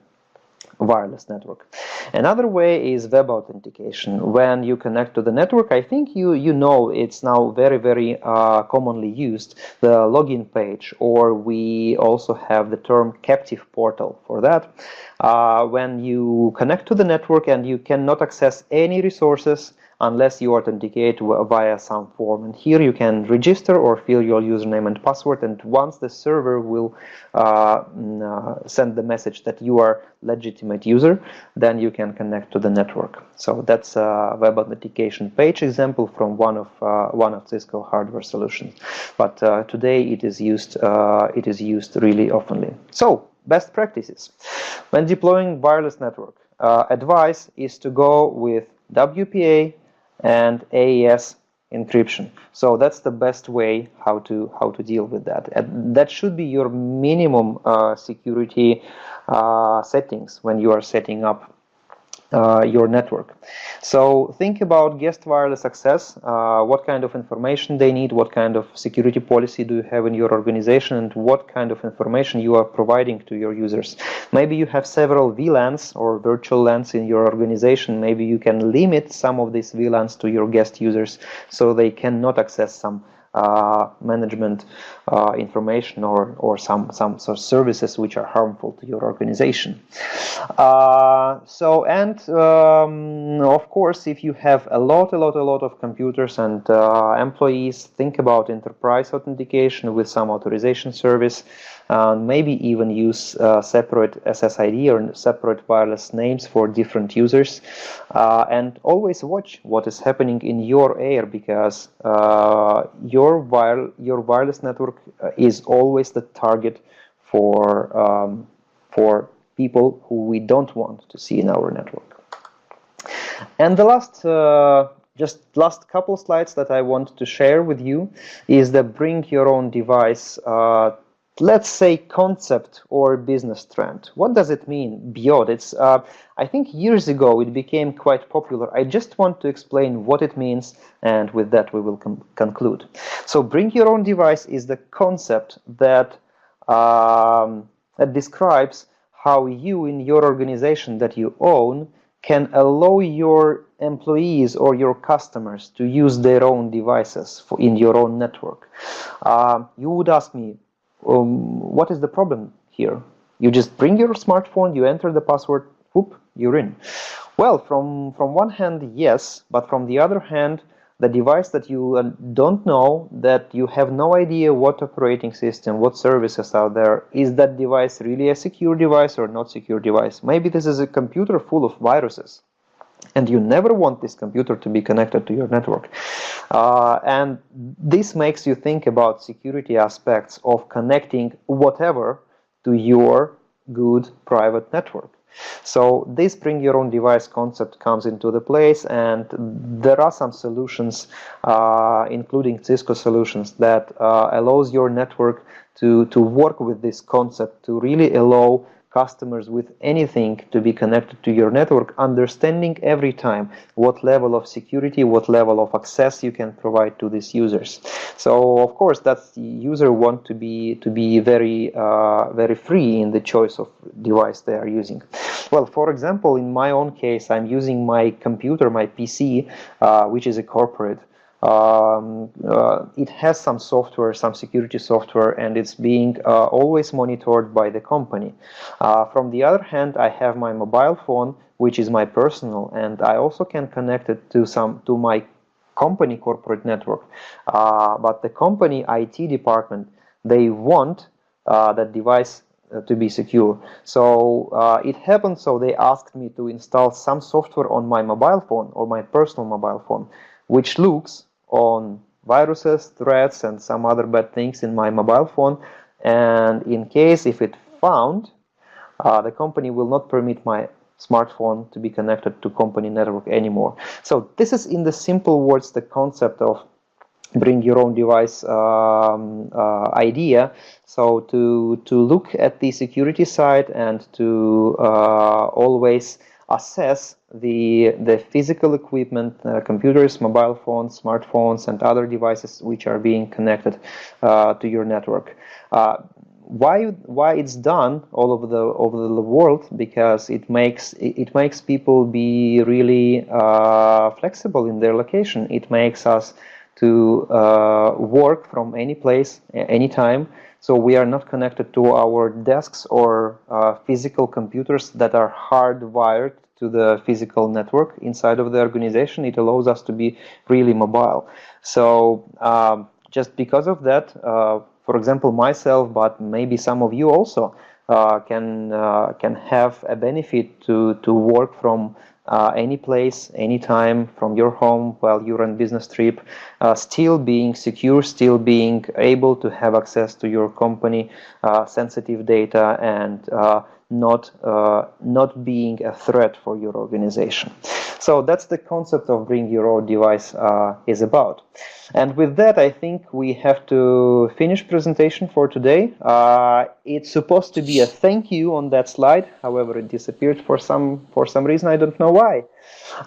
wireless network. Another way is web authentication. When you connect to the network, I think you know it's now very commonly used, the login page, or we also have the term captive portal for that. When you connect to the network and you cannot access any resources unless you authenticate via some form. And here you can register or fill your username and password, and once the server will send the message that you are legitimate user, then you can connect to the network. So that's a web authentication page example from one of Cisco hardware solutions. But today it is used really oftenly. So best practices when deploying wireless network. Advice is to go with WPA and AES encryption. So that's the best way how to deal with that. And that should be your minimum security settings when you are setting up your network. So think about guest wireless access, what kind of information they need, what kind of security policy do you have in your organization, and what kind of information you are providing to your users. Maybe you have several VLANs or virtual LANs in your organization. Maybe you can limit some of these VLANs to your guest users so they cannot access some management information or some sort of services which are harmful to your organization. Of course, if you have a lot of computers and employees, think about enterprise authentication with some authorization service. Maybe even use separate SSID or separate wireless names for different users, and always watch what is happening in your air, because your wireless network is always the target for people who we don't want to see in our network. And the last couple slides that I want to share with you is the bring your own device, let's say, concept or business trend. What does it mean beyond? It's I think years ago it became quite popular. I just want to explain what it means, and with that we will conclude. So bring your own device is the concept that that describes how you in your organization that you own can allow your employees or your customers to use their own devices in your own network. You would ask me, what is the problem here? You just bring your smartphone, you enter the password, whoop, you're in. Well, from one hand, yes, but from the other hand, the device that you don't know, that you have no idea what operating system, what services are there, is that device really a secure device or not secure device? Maybe this is a computer full of viruses, and you never want this computer to be connected to your network. And this makes you think about security aspects of connecting whatever to your good private network. So this bring your own device concept comes into the place, and there are some solutions, including Cisco solutions, that allows your network to work with this concept, to really allow customers with anything to be connected to your network, understanding every time what level of security, what level of access you can provide to these users. So of course that the user want to be very very free in the choice of device they are using. Well, for example, in my own case, I'm using my computer, my PC, which is a corporate. It has some software, some security software, and it's being always monitored by the company. From the other hand, I have my mobile phone, which is my personal, and I also can connect it to my company corporate network. But the company IT department, they want that device to be secure. So it happened, so they asked me to install some software on my mobile phone or my personal mobile phone, which looks on viruses, threats, and some other bad things in my mobile phone. And in case if it found, the company will not permit my smartphone to be connected to company network anymore. So this is, in the simple words, the concept of bring your own device idea. So to look at the security side and to always assess the physical equipment, computers, mobile phones, smartphones, and other devices which are being connected to your network. Why it's done all over the world? Because it makes people be really flexible in their location. It makes us to work from any place, anytime. So we are not connected to our desks or physical computers that are hardwired to the physical network inside of the organization. It allows us to be really mobile. So just because of that, for example, myself, but maybe some of you also can have a benefit to work from any place, anytime, from your home while you're on business trip, still being secure, still being able to have access to your company sensitive data, and not being a threat for your organization. So that's the concept of bring your own device is about. And with that, I think we have to finish presentation for today. It's supposed to be a thank you on that slide. However, it disappeared for some reason. I don't know why.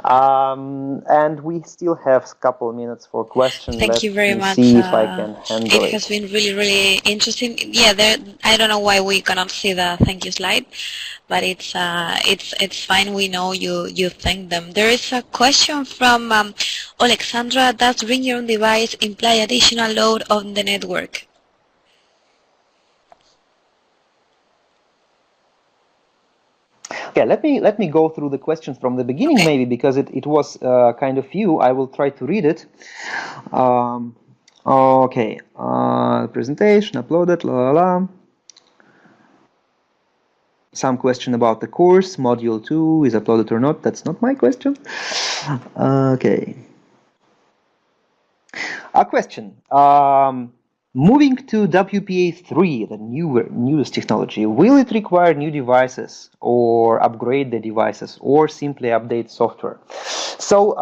And we still have a couple of minutes for questions. Thank you very much. See if I can handle it has been really interesting. Yeah, I don't know why we cannot see the thank you slide, but it's fine. We know you thank them. There is a question from Alexandra. Does bring your own device imply additional load on the network? Okay, let me go through the questions from the beginning, Okay. maybe, because it was kind of few. I will try to read it. Okay, presentation uploaded, la la la. Some question about the course, module 2 is uploaded or not. That's not my question. Okay. A question. Moving to WPA3, the newest technology, will it require new devices or upgrade the devices or simply update software? So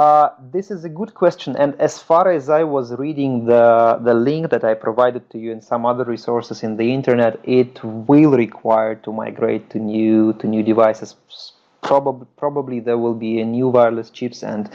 this is a good question, and as far as I was reading the link that I provided to you and some other resources in the internet, it will require to migrate to new devices. Probably there will be a new wireless chips, and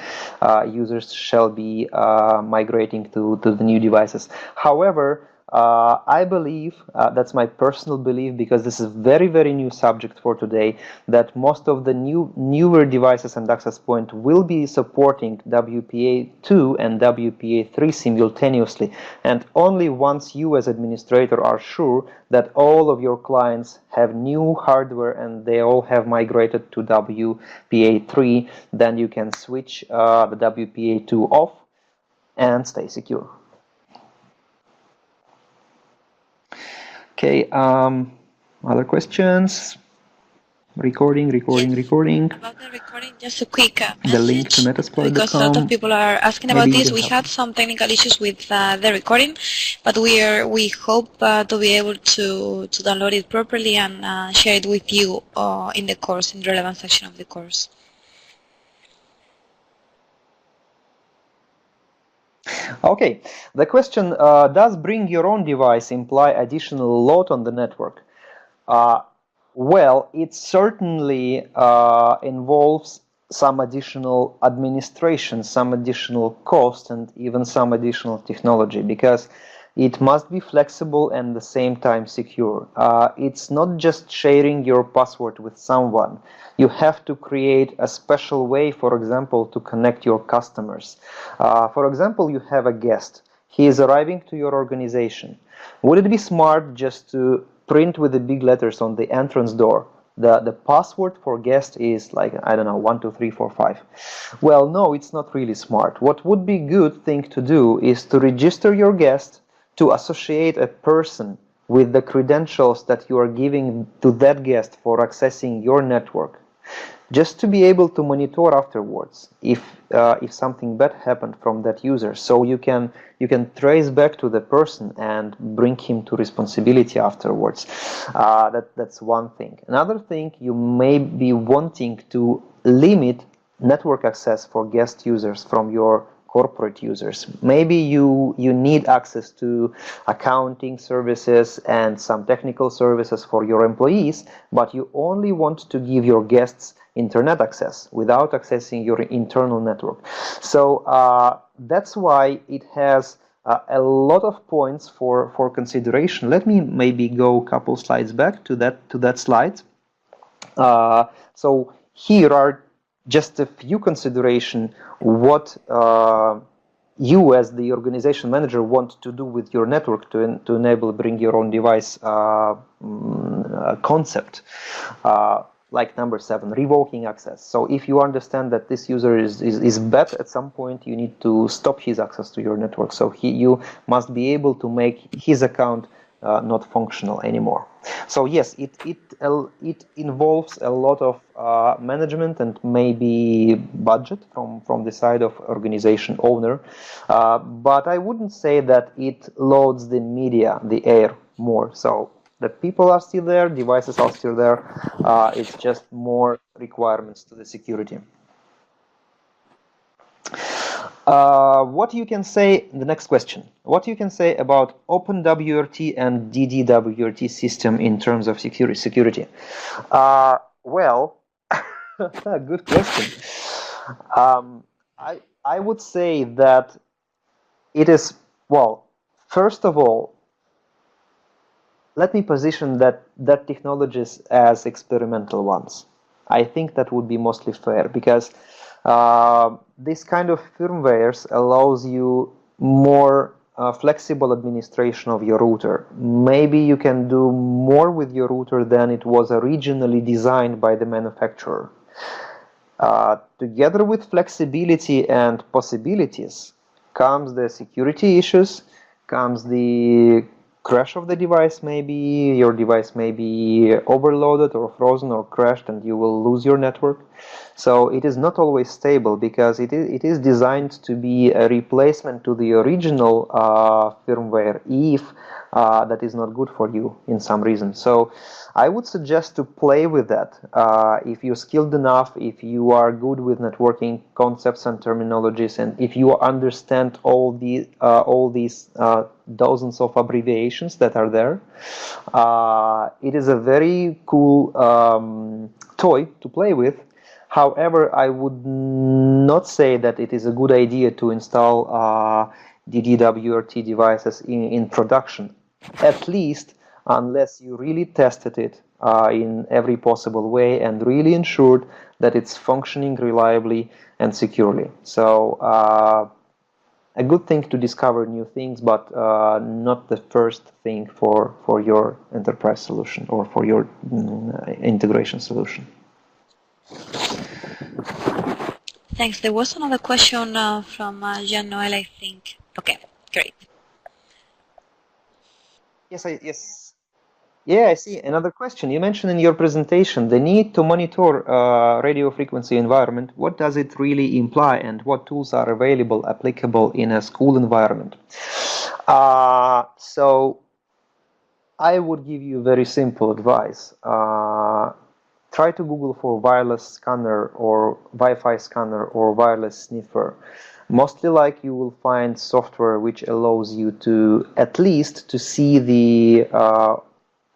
users shall be migrating to the new devices. However, I believe, that's my personal belief, because this is very new subject for today, that most of the newer devices and access point will be supporting WPA2 and WPA3 simultaneously, and only once you as administrator are sure that all of your clients have new hardware and they all have migrated to WPA3, then you can switch the WPA2 off and stay secure. Okay, other questions? Recording. About the recording, just a quick message. The link to Metasploit.com. Because a lot of people are asking about this. We had some technical issues with the recording, but we hope to be able to download it properly and share it with you in the course, in the relevant section of the course. Okay, the question, does bring your own device imply additional load on the network? Well, it certainly involves some additional administration, some additional cost, and even some additional technology, because it must be flexible and at the same time secure. It's not just sharing your password with someone. You have to create a special way, for example, to connect your customers. For example, you have a guest. He is arriving to your organization. Would it be smart just to print with the big letters on the entrance door? The password for guest is like, I don't know, 1, 2, 3, 4, 5. Well, no, it's not really smart. What would be good thing to do is to register your guest, to associate a person with the credentials that you are giving to that guest for accessing your network, just to be able to monitor afterwards if something bad happened from that user, so you can trace back to the person and bring him to responsibility afterwards. That's one thing. Another thing, you may be wanting to limit network access for guest users from your corporate users. Maybe you need access to accounting services and some technical services for your employees, but you only want to give your guests internet access without accessing your internal network. So that's why it has a lot of points for consideration. Let me maybe go a couple slides back to that slide. So here are just a few considerations what you as the organization manager want to do with your network to enable bring your own device concept. Like number 7, revoking access. So if you understand that this user is bad at some point, you need to stop his access to your network. So you must be able to make his account not functional anymore. So yes, it involves a lot of management and maybe budget from the side of organization owner, but I wouldn't say that it loads the media, the air more. So The people are still there, devices are still there. It's just more requirements to the security. What you can say, the next question, what you can say about OpenWRT and DDWRT system in terms of security? Well, good question. I would say that it is, well, first of all, let me position that technologies as experimental ones. I think that would be mostly fair, because this kind of firmwares allows you more flexible administration of your router. Maybe you can do more with your router than it was originally designed by the manufacturer. Together with flexibility and possibilities comes the security issues, comes the crash of the device. Maybe your device may be overloaded or frozen or crashed and you will lose your network. So it is not always stable, because it is designed to be a replacement to the original firmware if that is not good for you in some reason. So I would suggest to play with that. If you're skilled enough, if you are good with networking concepts and terminologies, and if you understand all these dozens of abbreviations that are there, it is a very cool toy to play with. However, I would not say that it is a good idea to install DDWRT devices in production, at least unless you really tested it in every possible way and really ensured that it's functioning reliably and securely. So a good thing to discover new things, but not the first thing for your enterprise solution or for your integration solution. Thanks. There was another question from Jean-Noel, I think. Okay, great. Yes. Yeah, I see. Another question. You mentioned in your presentation the need to monitor radio frequency environment. What does it really imply, and what tools are available, applicable in a school environment? So I would give you very simple advice. Try to Google for wireless scanner or Wi-Fi scanner or wireless sniffer. Mostly like you will find software which allows you to at least to see the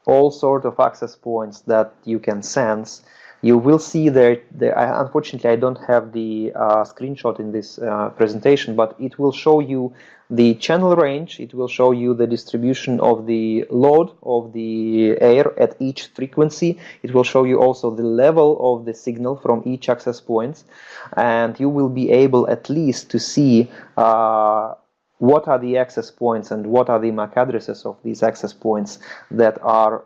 all sort of access points that you can sense. You will see there. Unfortunately, I don't have the screenshot in this presentation, but it will show you the channel range. It will show you the distribution of the load of the air at each frequency. It will show you also the level of the signal from each access point, and you will be able at least to see what are the access points and what are the MAC addresses of these access points that are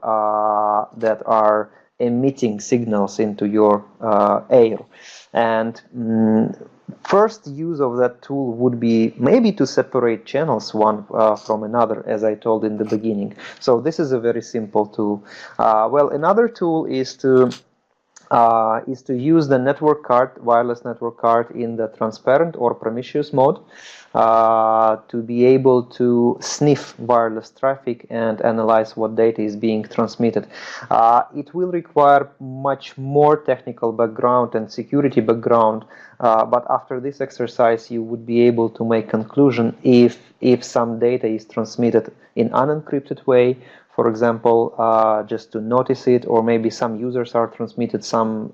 emitting signals into your air. And first use of that tool would be maybe to separate channels one from another, as I told in the beginning. So this is a very simple tool. Well, another tool is to use the network card, wireless network card, in the transparent or promiscuous mode to be able to sniff wireless traffic and analyze what data is being transmitted. It will require much more technical background and security background, but after this exercise you would be able to make conclusion if some data is transmitted in unencrypted way, for example, just to notice it, or maybe some users are transmitted some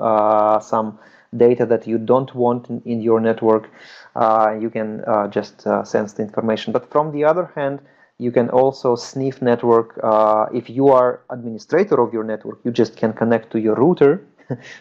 data that you don't want in your network. You can just sense the information. But from the other hand, you can also sniff network. If you are administrator of your network, you just can connect to your router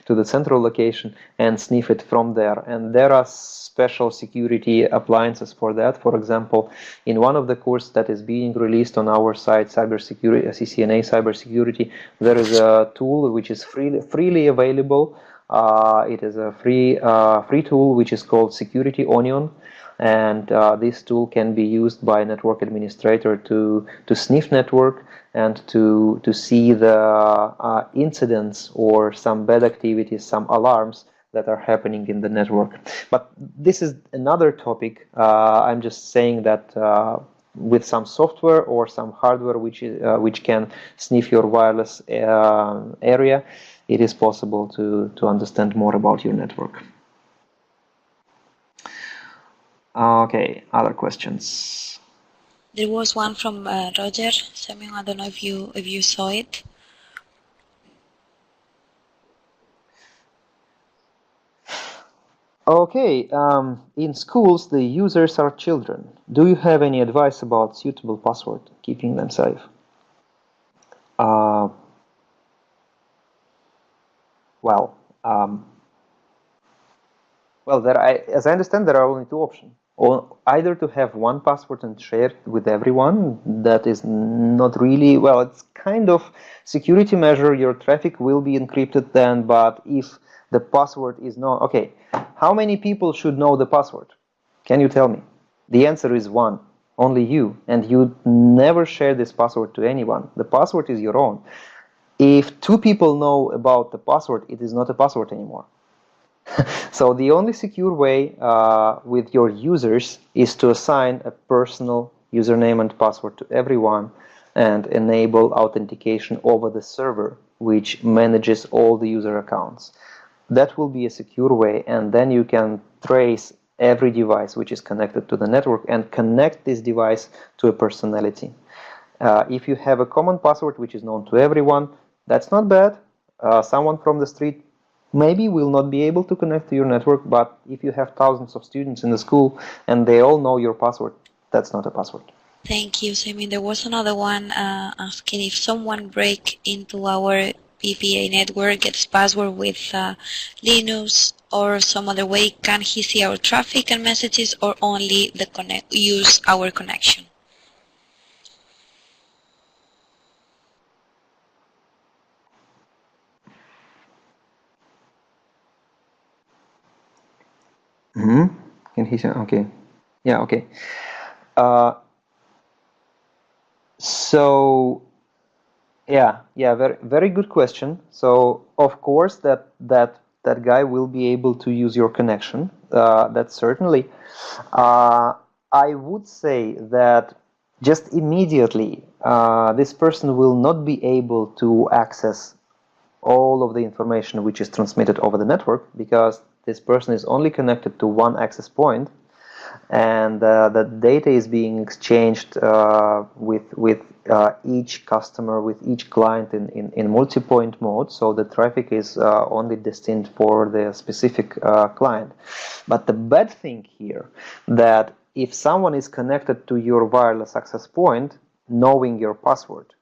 to the central location and sniff it from there. And there are special security appliances for that. For example, in one of the courses that is being released on our site, cybersecurity, CCNA cybersecurity, there is a tool which is freely available. It is a free tool which is called Security Onion, and this tool can be used by a network administrator to sniff network and to see the incidents or some bad activities, some alarms that are happening in the network. But this is another topic. I'm just saying that with some software or some hardware which can sniff your wireless area, it is possible to understand more about your network. Okay, other questions? There was one from Roger Semyon. I don't know if you saw it. Okay, in schools the users are children. Do you have any advice about suitable password, keeping them safe? Well, as I understand, there are only two options. Or either to have one password and share it with everyone. That is not really, well, it's kind of security measure. Your traffic will be encrypted then, but if the password is not, okay, how many people should know the password? Can you tell me? The answer is one, only you, and you never share this password to anyone. The password is your own. If two people know about the password, it is not a password anymore. So the only secure way with your users is to assign a personal username and password to everyone and enable authentication over the server, which manages all the user accounts. That will be a secure way, and then you can trace every device which is connected to the network and connect this device to a personality. If you have a common password which is known to everyone, that's not bad. Someone from the street maybe will not be able to connect to your network, but if you have thousands of students in the school and they all know your password, that's not a password. Thank you, Semyon. There was another one asking if someone break into our PPA network, gets password with Linux or some other way, can he see our traffic and messages or only use our connection? Can he say? Okay. Yeah, okay. So yeah, very good question. So of course that guy will be able to use your connection. That certainly. I would say that just immediately this person will not be able to access all of the information which is transmitted over the network, because this person is only connected to one access point, and the data is being exchanged with each customer, with each client in multi-point mode, so the traffic is only destined for the specific client. But the bad thing here, that if someone is connected to your wireless access point knowing your password,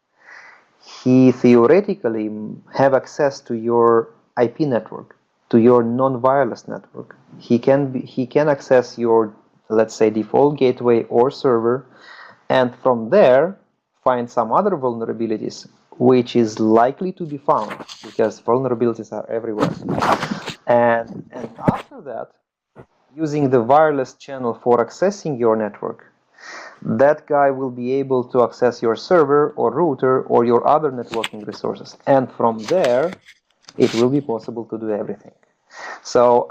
he theoretically have access to your IP network, to your non-wireless network. He can access your, let's say, default gateway or server, and from there find some other vulnerabilities, which is likely to be found because vulnerabilities are everywhere. And after that, using the wireless channel for accessing your network, that guy will be able to access your server or router or your other networking resources. And from there, it will be possible to do everything. So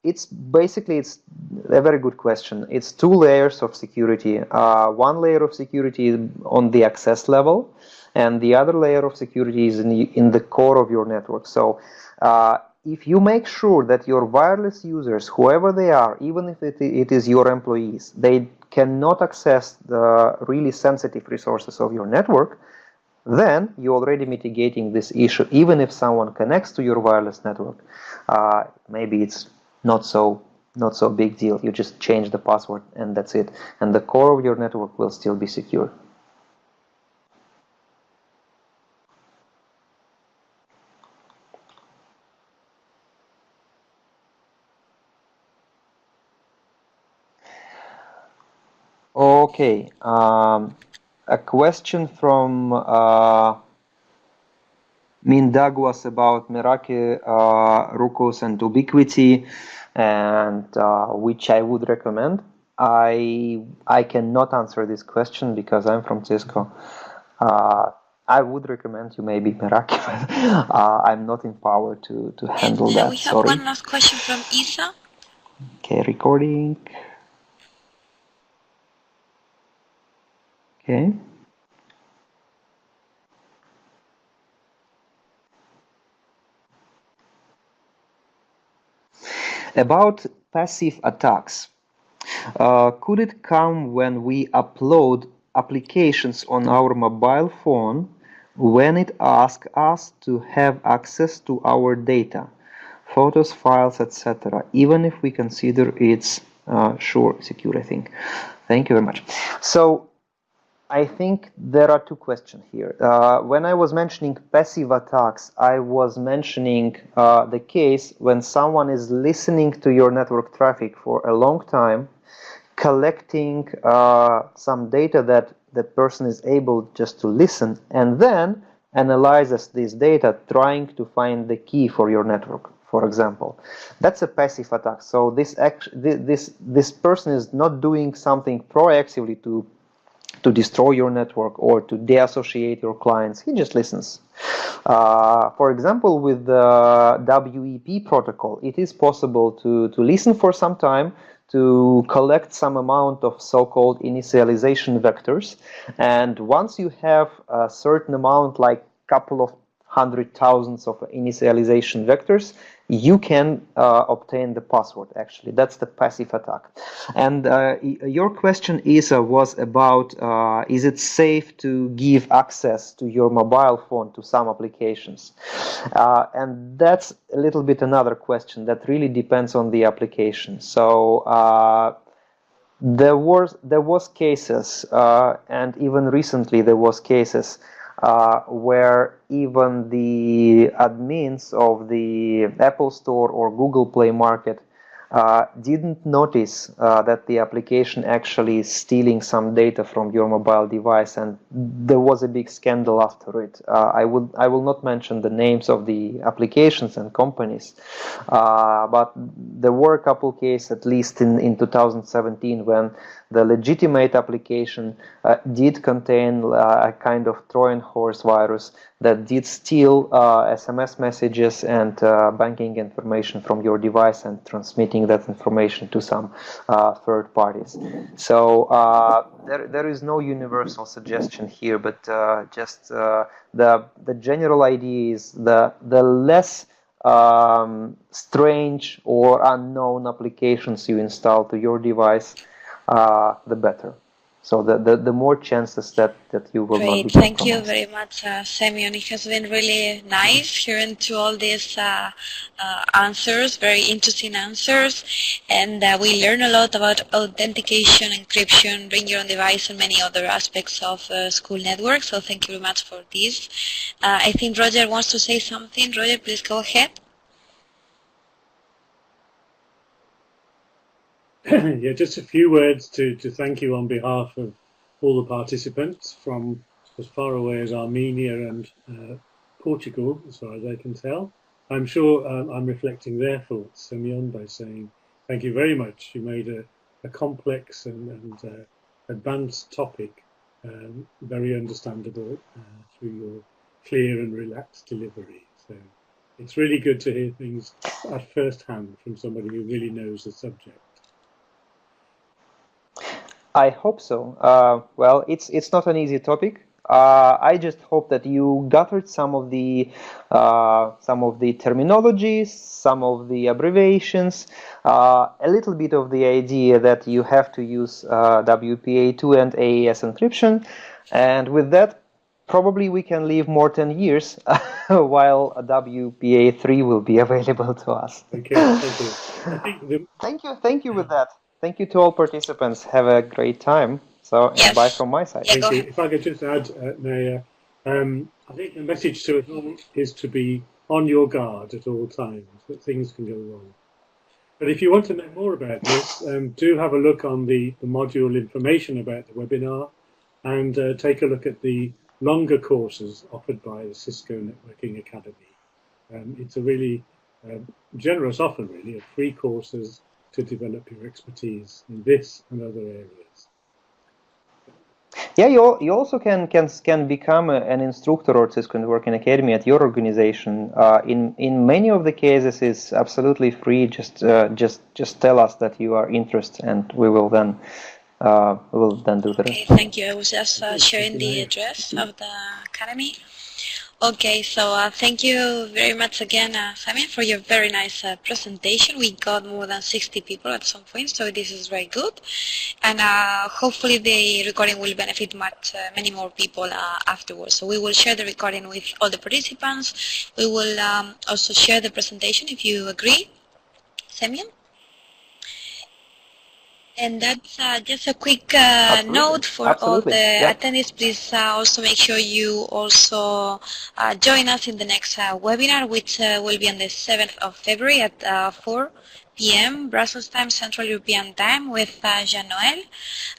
it's a very good question. It's two layers of security. One layer of security is on the access level, and the other layer of security is in the core of your network. So if you make sure that your wireless users, whoever they are, even if it is your employees, they cannot access the really sensitive resources of your network, then you're already mitigating this issue. Even if someone connects to your wireless network, maybe it's not so big deal. You just change the password and that's it. And the core of your network will still be secure. Okay, a question from Mindag was about Meraki, Rucos, and Ubiquiti, and which I would recommend. I cannot answer this question because I'm from Cisco. I would recommend you maybe Meraki, but I'm not in power to handle that. We have Sorry. one last question from Isa. Okay, recording. Okay. About passive attacks. Could it come when we upload applications on our mobile phone when it asks us to have access to our data, photos, files, etc., even if we consider it's secure, I think. Thank you very much. So I think there are two questions here. When I was mentioning passive attacks, I was mentioning the case when someone is listening to your network traffic for a long time, collecting some data that that person is able just to listen, and then analyzes this data, trying to find the key for your network, for example. That's a passive attack. So this person is not doing something proactively to destroy your network or to deassociate your clients. He just listens. For example, with the WEP protocol, it is possible to listen for some time, to collect some amount of so-called initialization vectors. And once you have a certain amount, like couple of 100,000 of initialization vectors, you can obtain the password. Actually, that's the passive attack. And your question, Isa, was about is it safe to give access to your mobile phone to some applications? And that's a little bit another question that really depends on the application. So there was cases, and even recently there was cases where even the admins of the Apple Store or Google Play Market didn't notice that the application actually is stealing some data from your mobile device, and there was a big scandal after it. I will not mention the names of the applications and companies, but there were a couple cases, at least in 2017, when the legitimate application did contain a kind of Trojan horse virus that did steal SMS messages and banking information from your device and transmitting that information to some third parties. So there is no universal suggestion here, but just the general idea is the less strange or unknown applications you install to your device, the better. So the more chances that you will not be compromised. Thank you very much, Semyon. It has been really nice hearing to all these answers, very interesting answers, and we learn a lot about authentication, encryption, bring your own device, and many other aspects of school network. So thank you very much for this. I think Roger wants to say something. Roger, please go ahead. Yeah, just a few words to thank you on behalf of all the participants from as far away as Armenia and Portugal, as far as I can tell. I'm sure I'm reflecting their thoughts, Semyon, by saying thank you very much. You made a complex and advanced topic very understandable through your clear and relaxed delivery. So it's really good to hear things at first hand from somebody who really knows the subject. I hope so. Well, it's not an easy topic. I just hope that you gathered some of the terminologies, some of the abbreviations, a little bit of the idea that you have to use WPA2 and AES encryption, and with that, probably we can live more 10 years while WPA3 will be available to us. Okay, thank you. Thank you with that. Thank you to all participants. Have a great time. So, yes. Bye from my side. Thank you. If I could just add, Naya, I think the message to us all is to be on your guard at all times, that things can go wrong. But if you want to know more about this, do have a look on the module information about the webinar, and take a look at the longer courses offered by the Cisco Networking Academy. It's a really generous offer, really, of free courses to develop your expertise in this and other areas. Yeah, you also can become an instructor or Cisco Networking Academy at your organization. In many of the cases, it's absolutely free. Just tell us that you are interested, and we will then We'll then do the Okay, rest. thank you. I was just sharing the address of the academy. Okay, so thank you very much again, Samia, for your very nice presentation. We got more than 60 people at some point, so this is very good. And hopefully the recording will benefit many more people afterwards. So we will share the recording with all the participants. We will also share the presentation if you agree, Samia. And that's just a quick note for all Absolutely. the Yeah. attendees. Please also make sure you also join us in the next webinar, which will be on the 7th of February at 4 p.m. Brussels time, Central European time, with Jean-Noël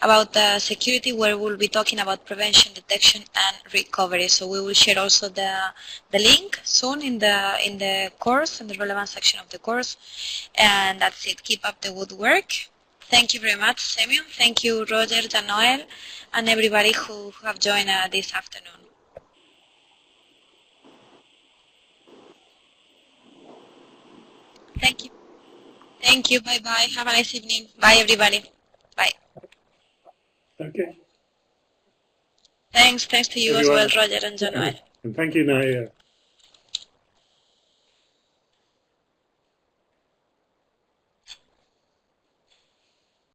about security, where we'll be talking about prevention, detection, and recovery. So we will share also the link soon in the course, in the relevant section of the course. And that's it. Keep up the good work. Thank you very much, Semyon. Thank you, Roger, Jean-Noël, and everybody who have joined this afternoon. Thank you. Thank you. Bye-bye. Have a nice evening. Bye, everybody. Bye. Okay. Thanks to you as well, Roger and Jean-Noël. And thank you, Naya.